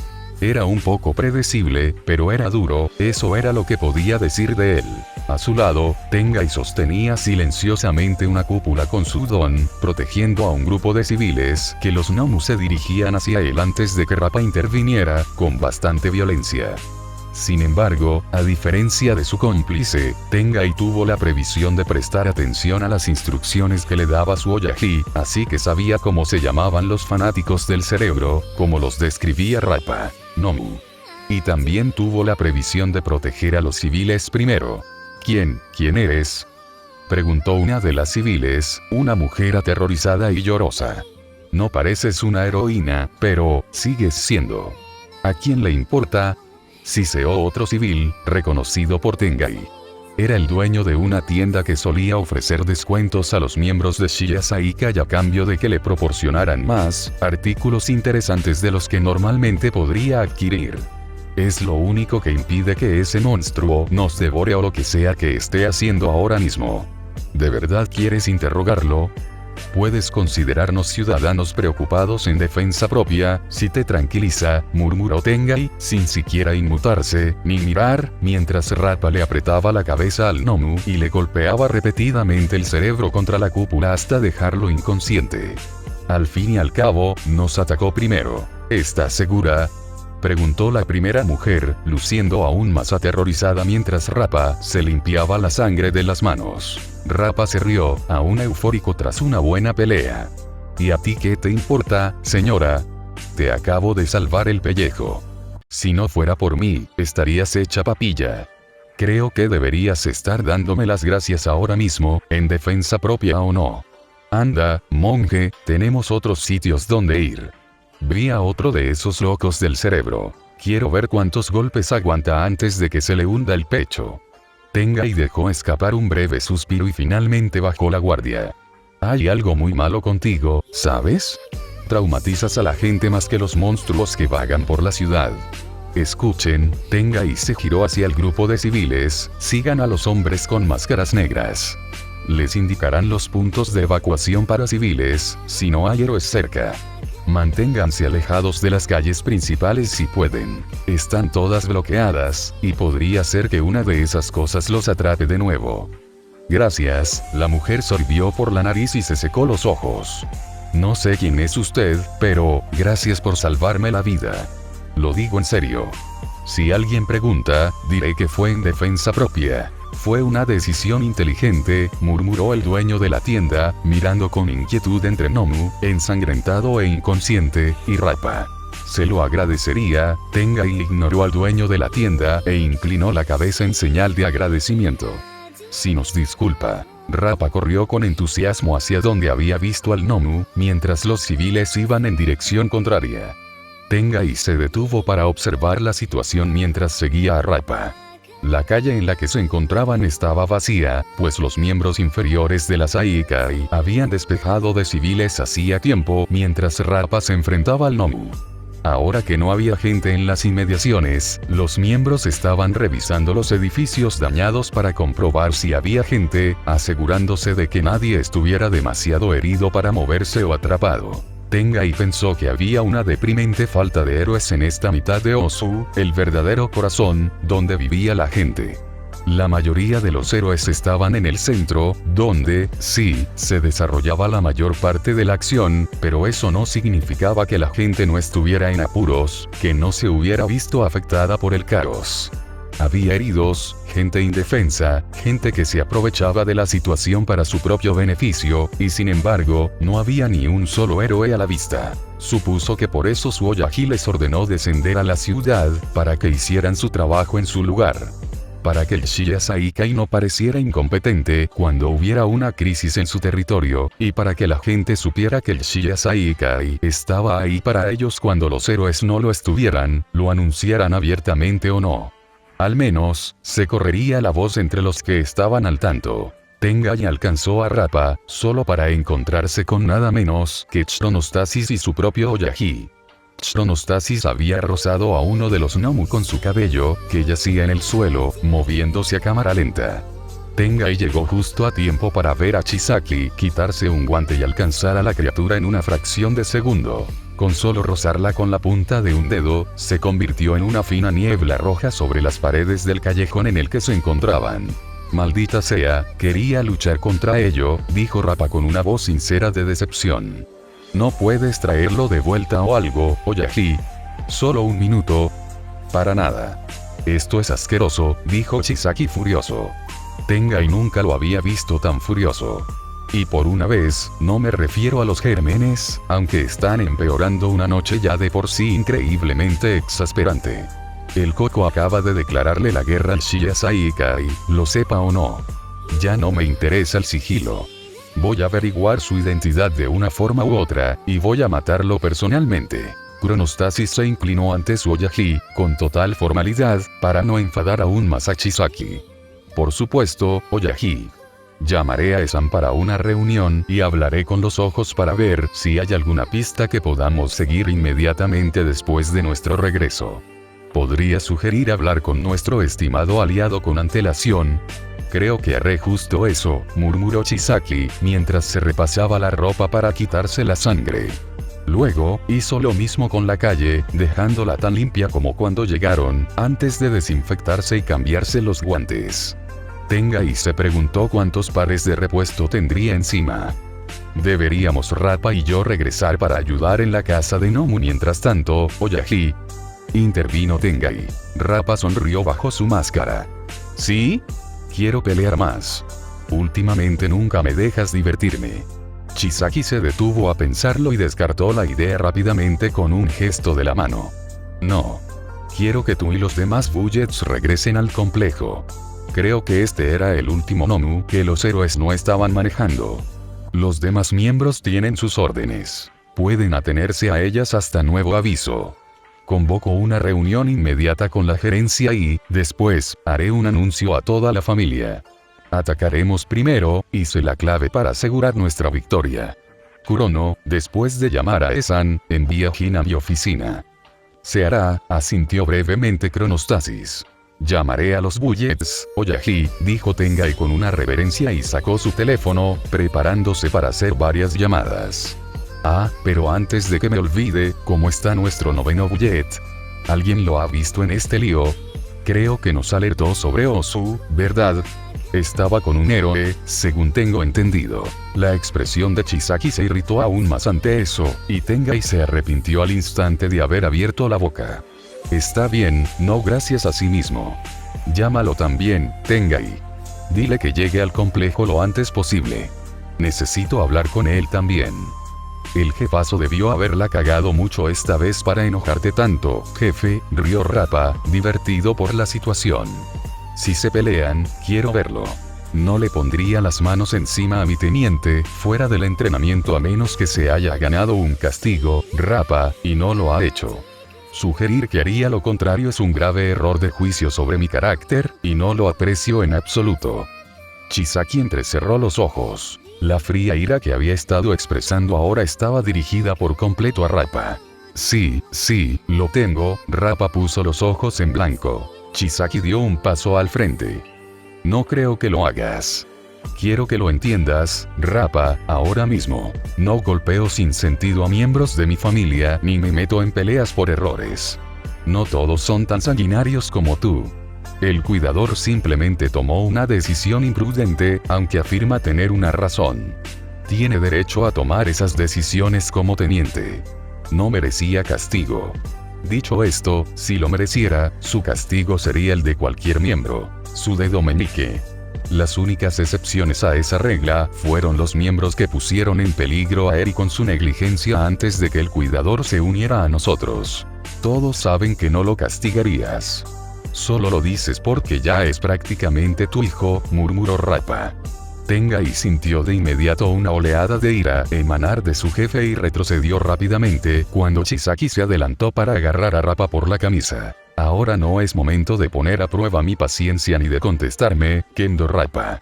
Era un poco predecible, pero era duro, eso era lo que podía decir de él. A su lado, Tengai sostenía silenciosamente una cúpula con su don, protegiendo a un grupo de civiles que los Nomu se dirigían hacia él antes de que Rappa interviniera, con bastante violencia. Sin embargo, a diferencia de su cómplice, Tengai tuvo la previsión de prestar atención a las instrucciones que le daba su Oyaji, así que sabía cómo se llamaban los fanáticos del cerebro, como los describía Rappa, Nomu. Y también tuvo la previsión de proteger a los civiles primero. ¿Quién eres?, preguntó una de las civiles, una mujer aterrorizada y llorosa. No pareces una heroína, pero sigues siendo. ¿A quién le importa?, siseó otro civil, reconocido por Tengai. Era el dueño de una tienda que solía ofrecer descuentos a los miembros de Shiya Saikai a cambio de que le proporcionaran más artículos interesantes de los que normalmente podría adquirir. Es lo único que impide que ese monstruo nos devore o lo que sea que esté haciendo ahora mismo. ¿De verdad quieres interrogarlo? Puedes considerarnos ciudadanos preocupados en defensa propia, si te tranquiliza, murmuró Tengai, sin siquiera inmutarse, ni mirar, mientras Rappa le apretaba la cabeza al Nomu y le golpeaba repetidamente el cerebro contra la cúpula hasta dejarlo inconsciente. Al fin y al cabo, nos atacó primero. ¿Estás segura?, preguntó la primera mujer, luciendo aún más aterrorizada mientras Rappa se limpiaba la sangre de las manos. Rappa se rió, aún eufórico tras una buena pelea. ¿Y a ti qué te importa, señora? Te acabo de salvar el pellejo. Si no fuera por mí, estarías hecha papilla. Creo que deberías estar dándome las gracias ahora mismo, en defensa propia o no. Anda, monje, tenemos otros sitios donde ir. Vi a otro de esos locos del cerebro. Quiero ver cuántos golpes aguanta antes de que se le hunda el pecho. Tengai dejó escapar un breve suspiro y finalmente bajó la guardia. Hay algo muy malo contigo, ¿sabes? Traumatizas a la gente más que los monstruos que vagan por la ciudad. Escuchen, Tengai se giró hacia el grupo de civiles, sigan a los hombres con máscaras negras. Les indicarán los puntos de evacuación para civiles, si no hay héroes cerca. Manténganse alejados de las calles principales si pueden. Están todas bloqueadas, y podría ser que una de esas cosas los atrape de nuevo. Gracias, la mujer sorbió por la nariz y se secó los ojos. No sé quién es usted, pero, gracias por salvarme la vida. Lo digo en serio. Si alguien pregunta, diré que fue en defensa propia. Fue una decisión inteligente, murmuró el dueño de la tienda, mirando con inquietud entre Nomu, ensangrentado e inconsciente, y Rappa. Se lo agradecería. Tengai ignoró al dueño de la tienda e inclinó la cabeza en señal de agradecimiento. Si nos disculpa. Rappa corrió con entusiasmo hacia donde había visto al Nomu, mientras los civiles iban en dirección contraria. Tengai se detuvo para observar la situación mientras seguía a Rappa. La calle en la que se encontraban estaba vacía, pues los miembros inferiores de la Saikai habían despejado de civiles hacía tiempo mientras Rappa se enfrentaba al Nomu. Ahora que no había gente en las inmediaciones, los miembros estaban revisando los edificios dañados para comprobar si había gente, asegurándose de que nadie estuviera demasiado herido para moverse o atrapado. Tengai pensó que había una deprimente falta de héroes en esta mitad de Osu, el verdadero corazón, donde vivía la gente. La mayoría de los héroes estaban en el centro, donde, sí, se desarrollaba la mayor parte de la acción, pero eso no significaba que la gente no estuviera en apuros, que no se hubiera visto afectada por el caos. Había heridos, gente indefensa, gente que se aprovechaba de la situación para su propio beneficio, y sin embargo, no había ni un solo héroe a la vista. Supuso que por eso su Oyaji les ordenó descender a la ciudad, para que hicieran su trabajo en su lugar. Para que el Shiya Saikai no pareciera incompetente cuando hubiera una crisis en su territorio, y para que la gente supiera que el Shiya Saikai estaba ahí para ellos cuando los héroes no lo estuvieran, lo anunciaran abiertamente o no. Al menos, se correría la voz entre los que estaban al tanto. Tengai alcanzó a Rappa, solo para encontrarse con nada menos que Chronostasis y su propio Oyaji. Chronostasis había rozado a uno de los Nomu con su cabello, que yacía en el suelo, moviéndose a cámara lenta. Tengai llegó justo a tiempo para ver a Chisaki quitarse un guante y alcanzar a la criatura en una fracción de segundo. Con solo rozarla con la punta de un dedo, se convirtió en una fina niebla roja sobre las paredes del callejón en el que se encontraban. Maldita sea, quería luchar contra ello, dijo Rappa con una voz sincera de decepción. ¿No puedes traerlo de vuelta o algo, Oyaji? Solo un minuto. Para nada. Esto es asqueroso, dijo Chisaki furioso. Tengai nunca lo había visto tan furioso. Y por una vez, no me refiero a los gérmenes, aunque están empeorando una noche ya de por sí increíblemente exasperante. El Coco acaba de declararle la guerra al Shiya Saikai, lo sepa o no. Ya no me interesa el sigilo. Voy a averiguar su identidad de una forma u otra, y voy a matarlo personalmente. Chronostasis se inclinó ante su Oyaji, con total formalidad, para no enfadar aún más a Chisaki. Por supuesto, Oyaji. Llamaré a Esan para una reunión y hablaré con los ojos para ver si hay alguna pista que podamos seguir inmediatamente después de nuestro regreso. Podría sugerir hablar con nuestro estimado aliado con antelación. Creo que haré justo eso, murmuró Chisaki, mientras se repasaba la ropa para quitarse la sangre. Luego, hizo lo mismo con la calle, dejándola tan limpia como cuando llegaron, antes de desinfectarse y cambiarse los guantes. Tengai se preguntó cuántos pares de repuesto tendría encima. Deberíamos Rappa y yo regresar para ayudar en la casa de Nomu mientras tanto, Oyaji. Intervino Tengai. Rappa sonrió bajo su máscara. ¿Sí? Quiero pelear más. Últimamente nunca me dejas divertirme. Chisaki se detuvo a pensarlo y descartó la idea rápidamente con un gesto de la mano. No. Quiero que tú y los demás Bullets regresen al complejo. Creo que este era el último Nomu que los héroes no estaban manejando. Los demás miembros tienen sus órdenes. Pueden atenerse a ellas hasta nuevo aviso. Convoco una reunión inmediata con la gerencia y, después, haré un anuncio a toda la familia. Atacaremos primero, y sé la clave para asegurar nuestra victoria. Kurono, después de llamar a Esan, envía Jin a mi oficina. Se hará, asintió brevemente Chronostasis. Llamaré a los Bullets, Oyaji, dijo Tengai con una reverencia y sacó su teléfono, preparándose para hacer varias llamadas. Ah, pero antes de que me olvide, ¿cómo está nuestro noveno Bullet? ¿Alguien lo ha visto en este lío? Creo que nos alertó sobre Osu, ¿verdad? Estaba con un héroe, según tengo entendido. La expresión de Chisaki se irritó aún más ante eso, y Tengai se arrepintió al instante de haber abierto la boca. Está bien, no gracias a sí mismo. Llámalo también, Tengai. Dile que llegue al complejo lo antes posible. Necesito hablar con él también. El jefazo debió haberla cagado mucho esta vez para enojarte tanto, jefe, rió Rappa, divertido por la situación. Si se pelean, quiero verlo. No le pondría las manos encima a mi teniente, fuera del entrenamiento a menos que se haya ganado un castigo, Rappa, y no lo ha hecho. Sugerir que haría lo contrario es un grave error de juicio sobre mi carácter, y no lo aprecio en absoluto. Chisaki entrecerró los ojos. La fría ira que había estado expresando ahora estaba dirigida por completo a Rappa. Sí, lo tengo, Rappa puso los ojos en blanco. Chisaki dio un paso al frente. No creo que lo hagas. Quiero que lo entiendas, Rappa, ahora mismo. No golpeo sin sentido a miembros de mi familia ni me meto en peleas por errores. No todos son tan sanguinarios como tú. El cuidador simplemente tomó una decisión imprudente, aunque afirma tener una razón. Tiene derecho a tomar esas decisiones como teniente. No merecía castigo. Dicho esto, si lo mereciera, su castigo sería el de cualquier miembro. Su dedo meñique. Las únicas excepciones a esa regla fueron los miembros que pusieron en peligro a Eri con su negligencia antes de que el cuidador se uniera a nosotros. Todos saben que no lo castigarías. Solo lo dices porque ya es prácticamente tu hijo, murmuró Rappa. Tengai sintió de inmediato una oleada de ira emanar de su jefe y retrocedió rápidamente cuando Chisaki se adelantó para agarrar a Rappa por la camisa. Ahora no es momento de poner a prueba mi paciencia ni de contestarme, Kendo Rappa.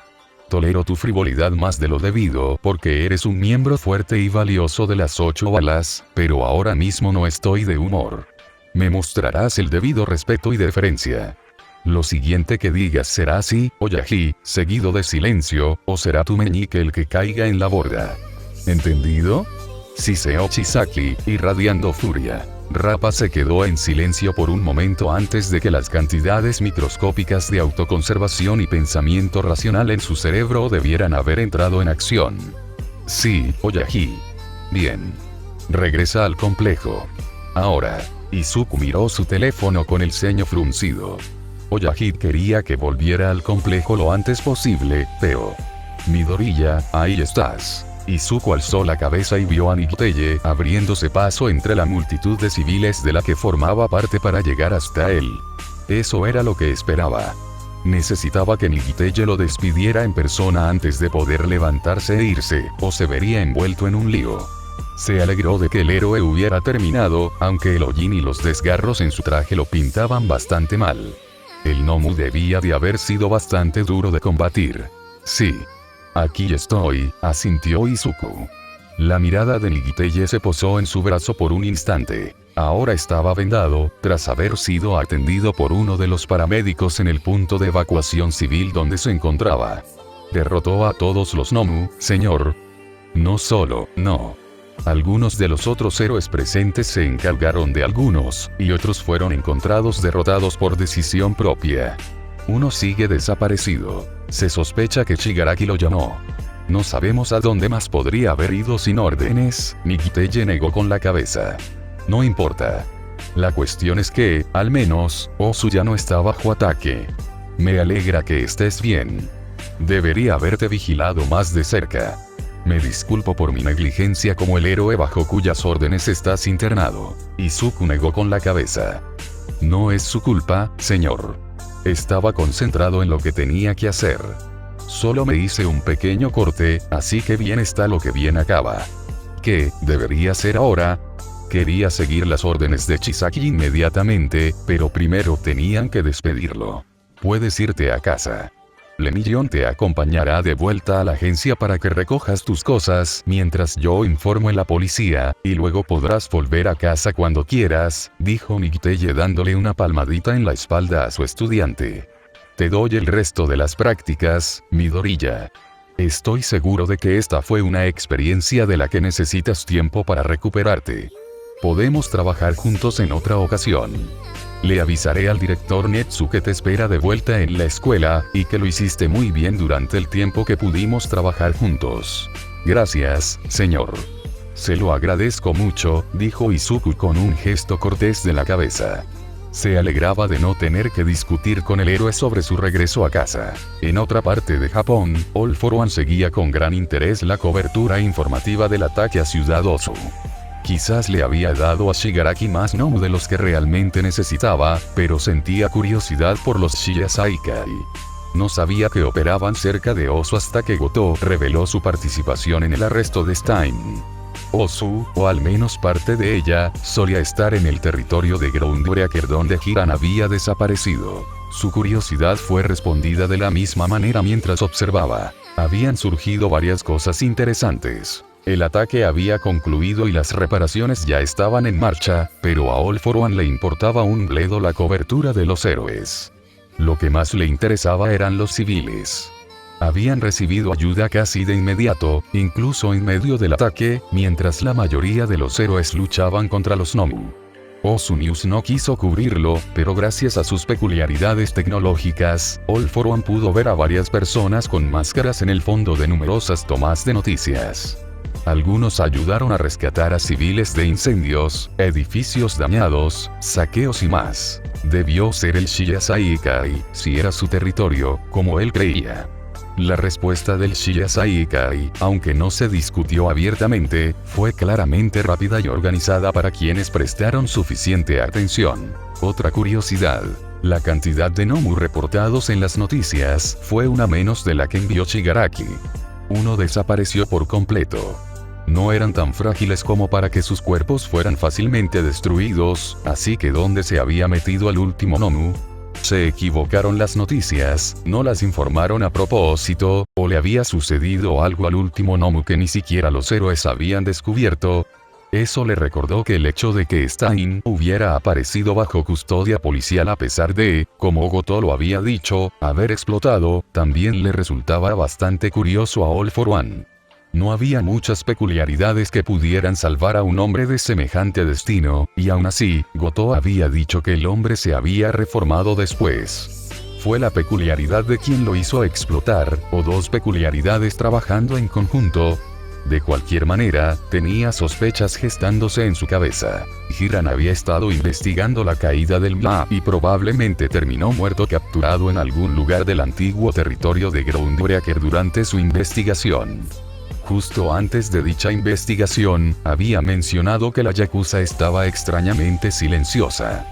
Tolero tu frivolidad más de lo debido porque eres un miembro fuerte y valioso de las 8 balas, pero ahora mismo no estoy de humor. Me mostrarás el debido respeto y deferencia. Lo siguiente que digas será así, Oyaji, seguido de silencio, o será tu meñique el que caiga en la borda. ¿Entendido? Siseó Chisaki, irradiando furia. Rappa se quedó en silencio por un momento antes de que las cantidades microscópicas de autoconservación y pensamiento racional en su cerebro debieran haber entrado en acción. Sí, Oyaji. Bien. Regresa al complejo. Ahora. Izuku miró su teléfono con el ceño fruncido. Oyahide quería que volviera al complejo lo antes posible, pero... Midoriya, ahí estás. Izuku alzó la cabeza y vio a Nigiteye abriéndose paso entre la multitud de civiles de la que formaba parte para llegar hasta él. Eso era lo que esperaba. Necesitaba que Nigiteye lo despidiera en persona antes de poder levantarse e irse, o se vería envuelto en un lío. Se alegró de que el héroe hubiera terminado, aunque el hollín y los desgarros en su traje lo pintaban bastante mal. El Nomu debía de haber sido bastante duro de combatir. Sí. Aquí estoy, asintió Izuku. La mirada de Nigiteye se posó en su brazo por un instante. Ahora estaba vendado, tras haber sido atendido por uno de los paramédicos en el punto de evacuación civil donde se encontraba. Derrotó a todos los Nomu, señor. No solo, no. Algunos de los otros héroes presentes se encargaron de algunos, y otros fueron encontrados derrotados por decisión propia. Uno sigue desaparecido. Se sospecha que Shigaraki lo llamó. No sabemos a dónde más podría haber ido sin órdenes, Nigiteye negó con la cabeza. No importa. La cuestión es que, al menos, Osu ya no está bajo ataque. Me alegra que estés bien. Debería haberte vigilado más de cerca. Me disculpo por mi negligencia como el héroe bajo cuyas órdenes estás internado. Izuku negó con la cabeza. No es su culpa, señor. Estaba concentrado en lo que tenía que hacer. Solo me hice un pequeño corte, así que bien está lo que bien acaba. ¿Qué debería hacer ahora? Quería seguir las órdenes de Chisaki inmediatamente, pero primero tenían que despedirlo. Puedes irte a casa. Lemillion te acompañará de vuelta a la agencia para que recojas tus cosas mientras yo informo a la policía, y luego podrás volver a casa cuando quieras, dijo Nigiteye dándole una palmadita en la espalda a su estudiante. Te doy el resto de las prácticas, Midoriya. Estoy seguro de que esta fue una experiencia de la que necesitas tiempo para recuperarte. Podemos trabajar juntos en otra ocasión. Le avisaré al director Netsu que te espera de vuelta en la escuela, y que lo hiciste muy bien durante el tiempo que pudimos trabajar juntos. Gracias, señor. Se lo agradezco mucho, dijo Izuku con un gesto cortés de la cabeza. Se alegraba de no tener que discutir con el héroe sobre su regreso a casa. En otra parte de Japón, All for One seguía con gran interés la cobertura informativa del ataque a Ciudad Osu. Quizás le había dado a Shigaraki más Nomu de los que realmente necesitaba, pero sentía curiosidad por los Shiasaikai. No sabía que operaban cerca de Osu hasta que Goto reveló su participación en el arresto de Stein. Osu, o al menos parte de ella, solía estar en el territorio de Groundbreaker donde Hiran había desaparecido. Su curiosidad fue respondida de la misma manera mientras observaba. Habían surgido varias cosas interesantes. El ataque había concluido y las reparaciones ya estaban en marcha, pero a All for One le importaba un bledo la cobertura de los héroes. Lo que más le interesaba eran los civiles. Habían recibido ayuda casi de inmediato, incluso en medio del ataque, mientras la mayoría de los héroes luchaban contra los Nomu. Osu News no quiso cubrirlo, pero gracias a sus peculiaridades tecnológicas, All for One pudo ver a varias personas con máscaras en el fondo de numerosas tomas de noticias. Algunos ayudaron a rescatar a civiles de incendios, edificios dañados, saqueos y más. Debió ser el Shiasaikai, si era su territorio, como él creía. La respuesta del Shiasaikai, aunque no se discutió abiertamente, fue claramente rápida y organizada para quienes prestaron suficiente atención. Otra curiosidad. La cantidad de Nomu reportados en las noticias fue una menos de la que envió Shigaraki. Uno desapareció por completo. No eran tan frágiles como para que sus cuerpos fueran fácilmente destruidos, así que ¿dónde se había metido el último Nomu? Se equivocaron las noticias, no las informaron a propósito, o le había sucedido algo al último Nomu que ni siquiera los héroes habían descubierto. Eso le recordó que el hecho de que Stein hubiera aparecido bajo custodia policial a pesar de, como Goto lo había dicho, haber explotado, también le resultaba bastante curioso a All for One. No había muchas peculiaridades que pudieran salvar a un hombre de semejante destino, y aún así, Goto había dicho que el hombre se había reformado después. ¿Fue la peculiaridad de quien lo hizo explotar, o dos peculiaridades trabajando en conjunto? De cualquier manera, tenía sospechas gestándose en su cabeza. Hiran había estado investigando la caída del Bla y probablemente terminó muerto capturado en algún lugar del antiguo territorio de Groundbreaker durante su investigación. Justo antes de dicha investigación, había mencionado que la Yakuza estaba extrañamente silenciosa.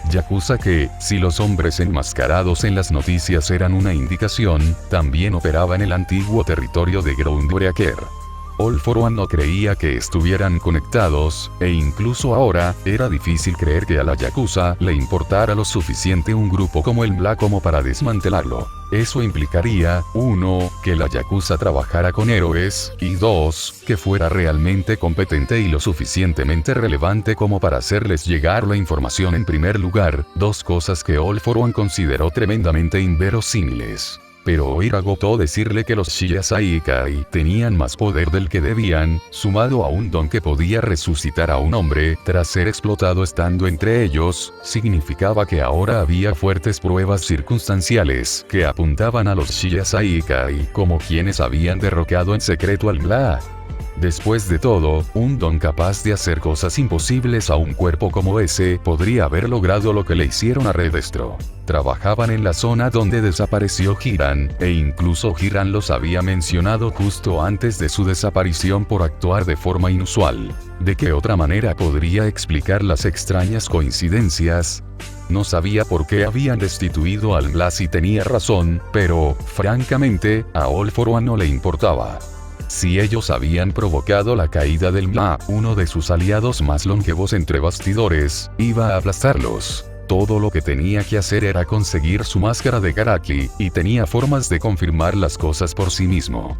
Yakuza que, si los hombres enmascarados en las noticias eran una indicación, también operaba en el antiguo territorio de Groundbreaker. All for One no creía que estuvieran conectados, e incluso ahora, era difícil creer que a la Yakuza le importara lo suficiente un grupo como el Bla como para desmantelarlo. Eso implicaría, 1, que la Yakuza trabajara con héroes, y 2, que fuera realmente competente y lo suficientemente relevante como para hacerles llegar la información en primer lugar, dos cosas que All for One consideró tremendamente inverosímiles. Pero oír a Goto decirle que los Shiasaikai tenían más poder del que debían, sumado a un don que podía resucitar a un hombre tras ser explotado estando entre ellos, significaba que ahora había fuertes pruebas circunstanciales que apuntaban a los Shiasaikai como quienes habían derrocado en secreto al Bla. Después de todo, un don capaz de hacer cosas imposibles a un cuerpo como ese podría haber logrado lo que le hicieron a Redestro. Trabajaban en la zona donde desapareció Hiran, e incluso Hiran los había mencionado justo antes de su desaparición por actuar de forma inusual. ¿De qué otra manera podría explicar las extrañas coincidencias? No sabía por qué habían destituido al Bla si tenía razón, pero, francamente, a All for One no le importaba. Si ellos habían provocado la caída del Bla, uno de sus aliados más longevos entre bastidores, iba a aplastarlos. Todo lo que tenía que hacer era conseguir su máscara de Garaki, y tenía formas de confirmar las cosas por sí mismo.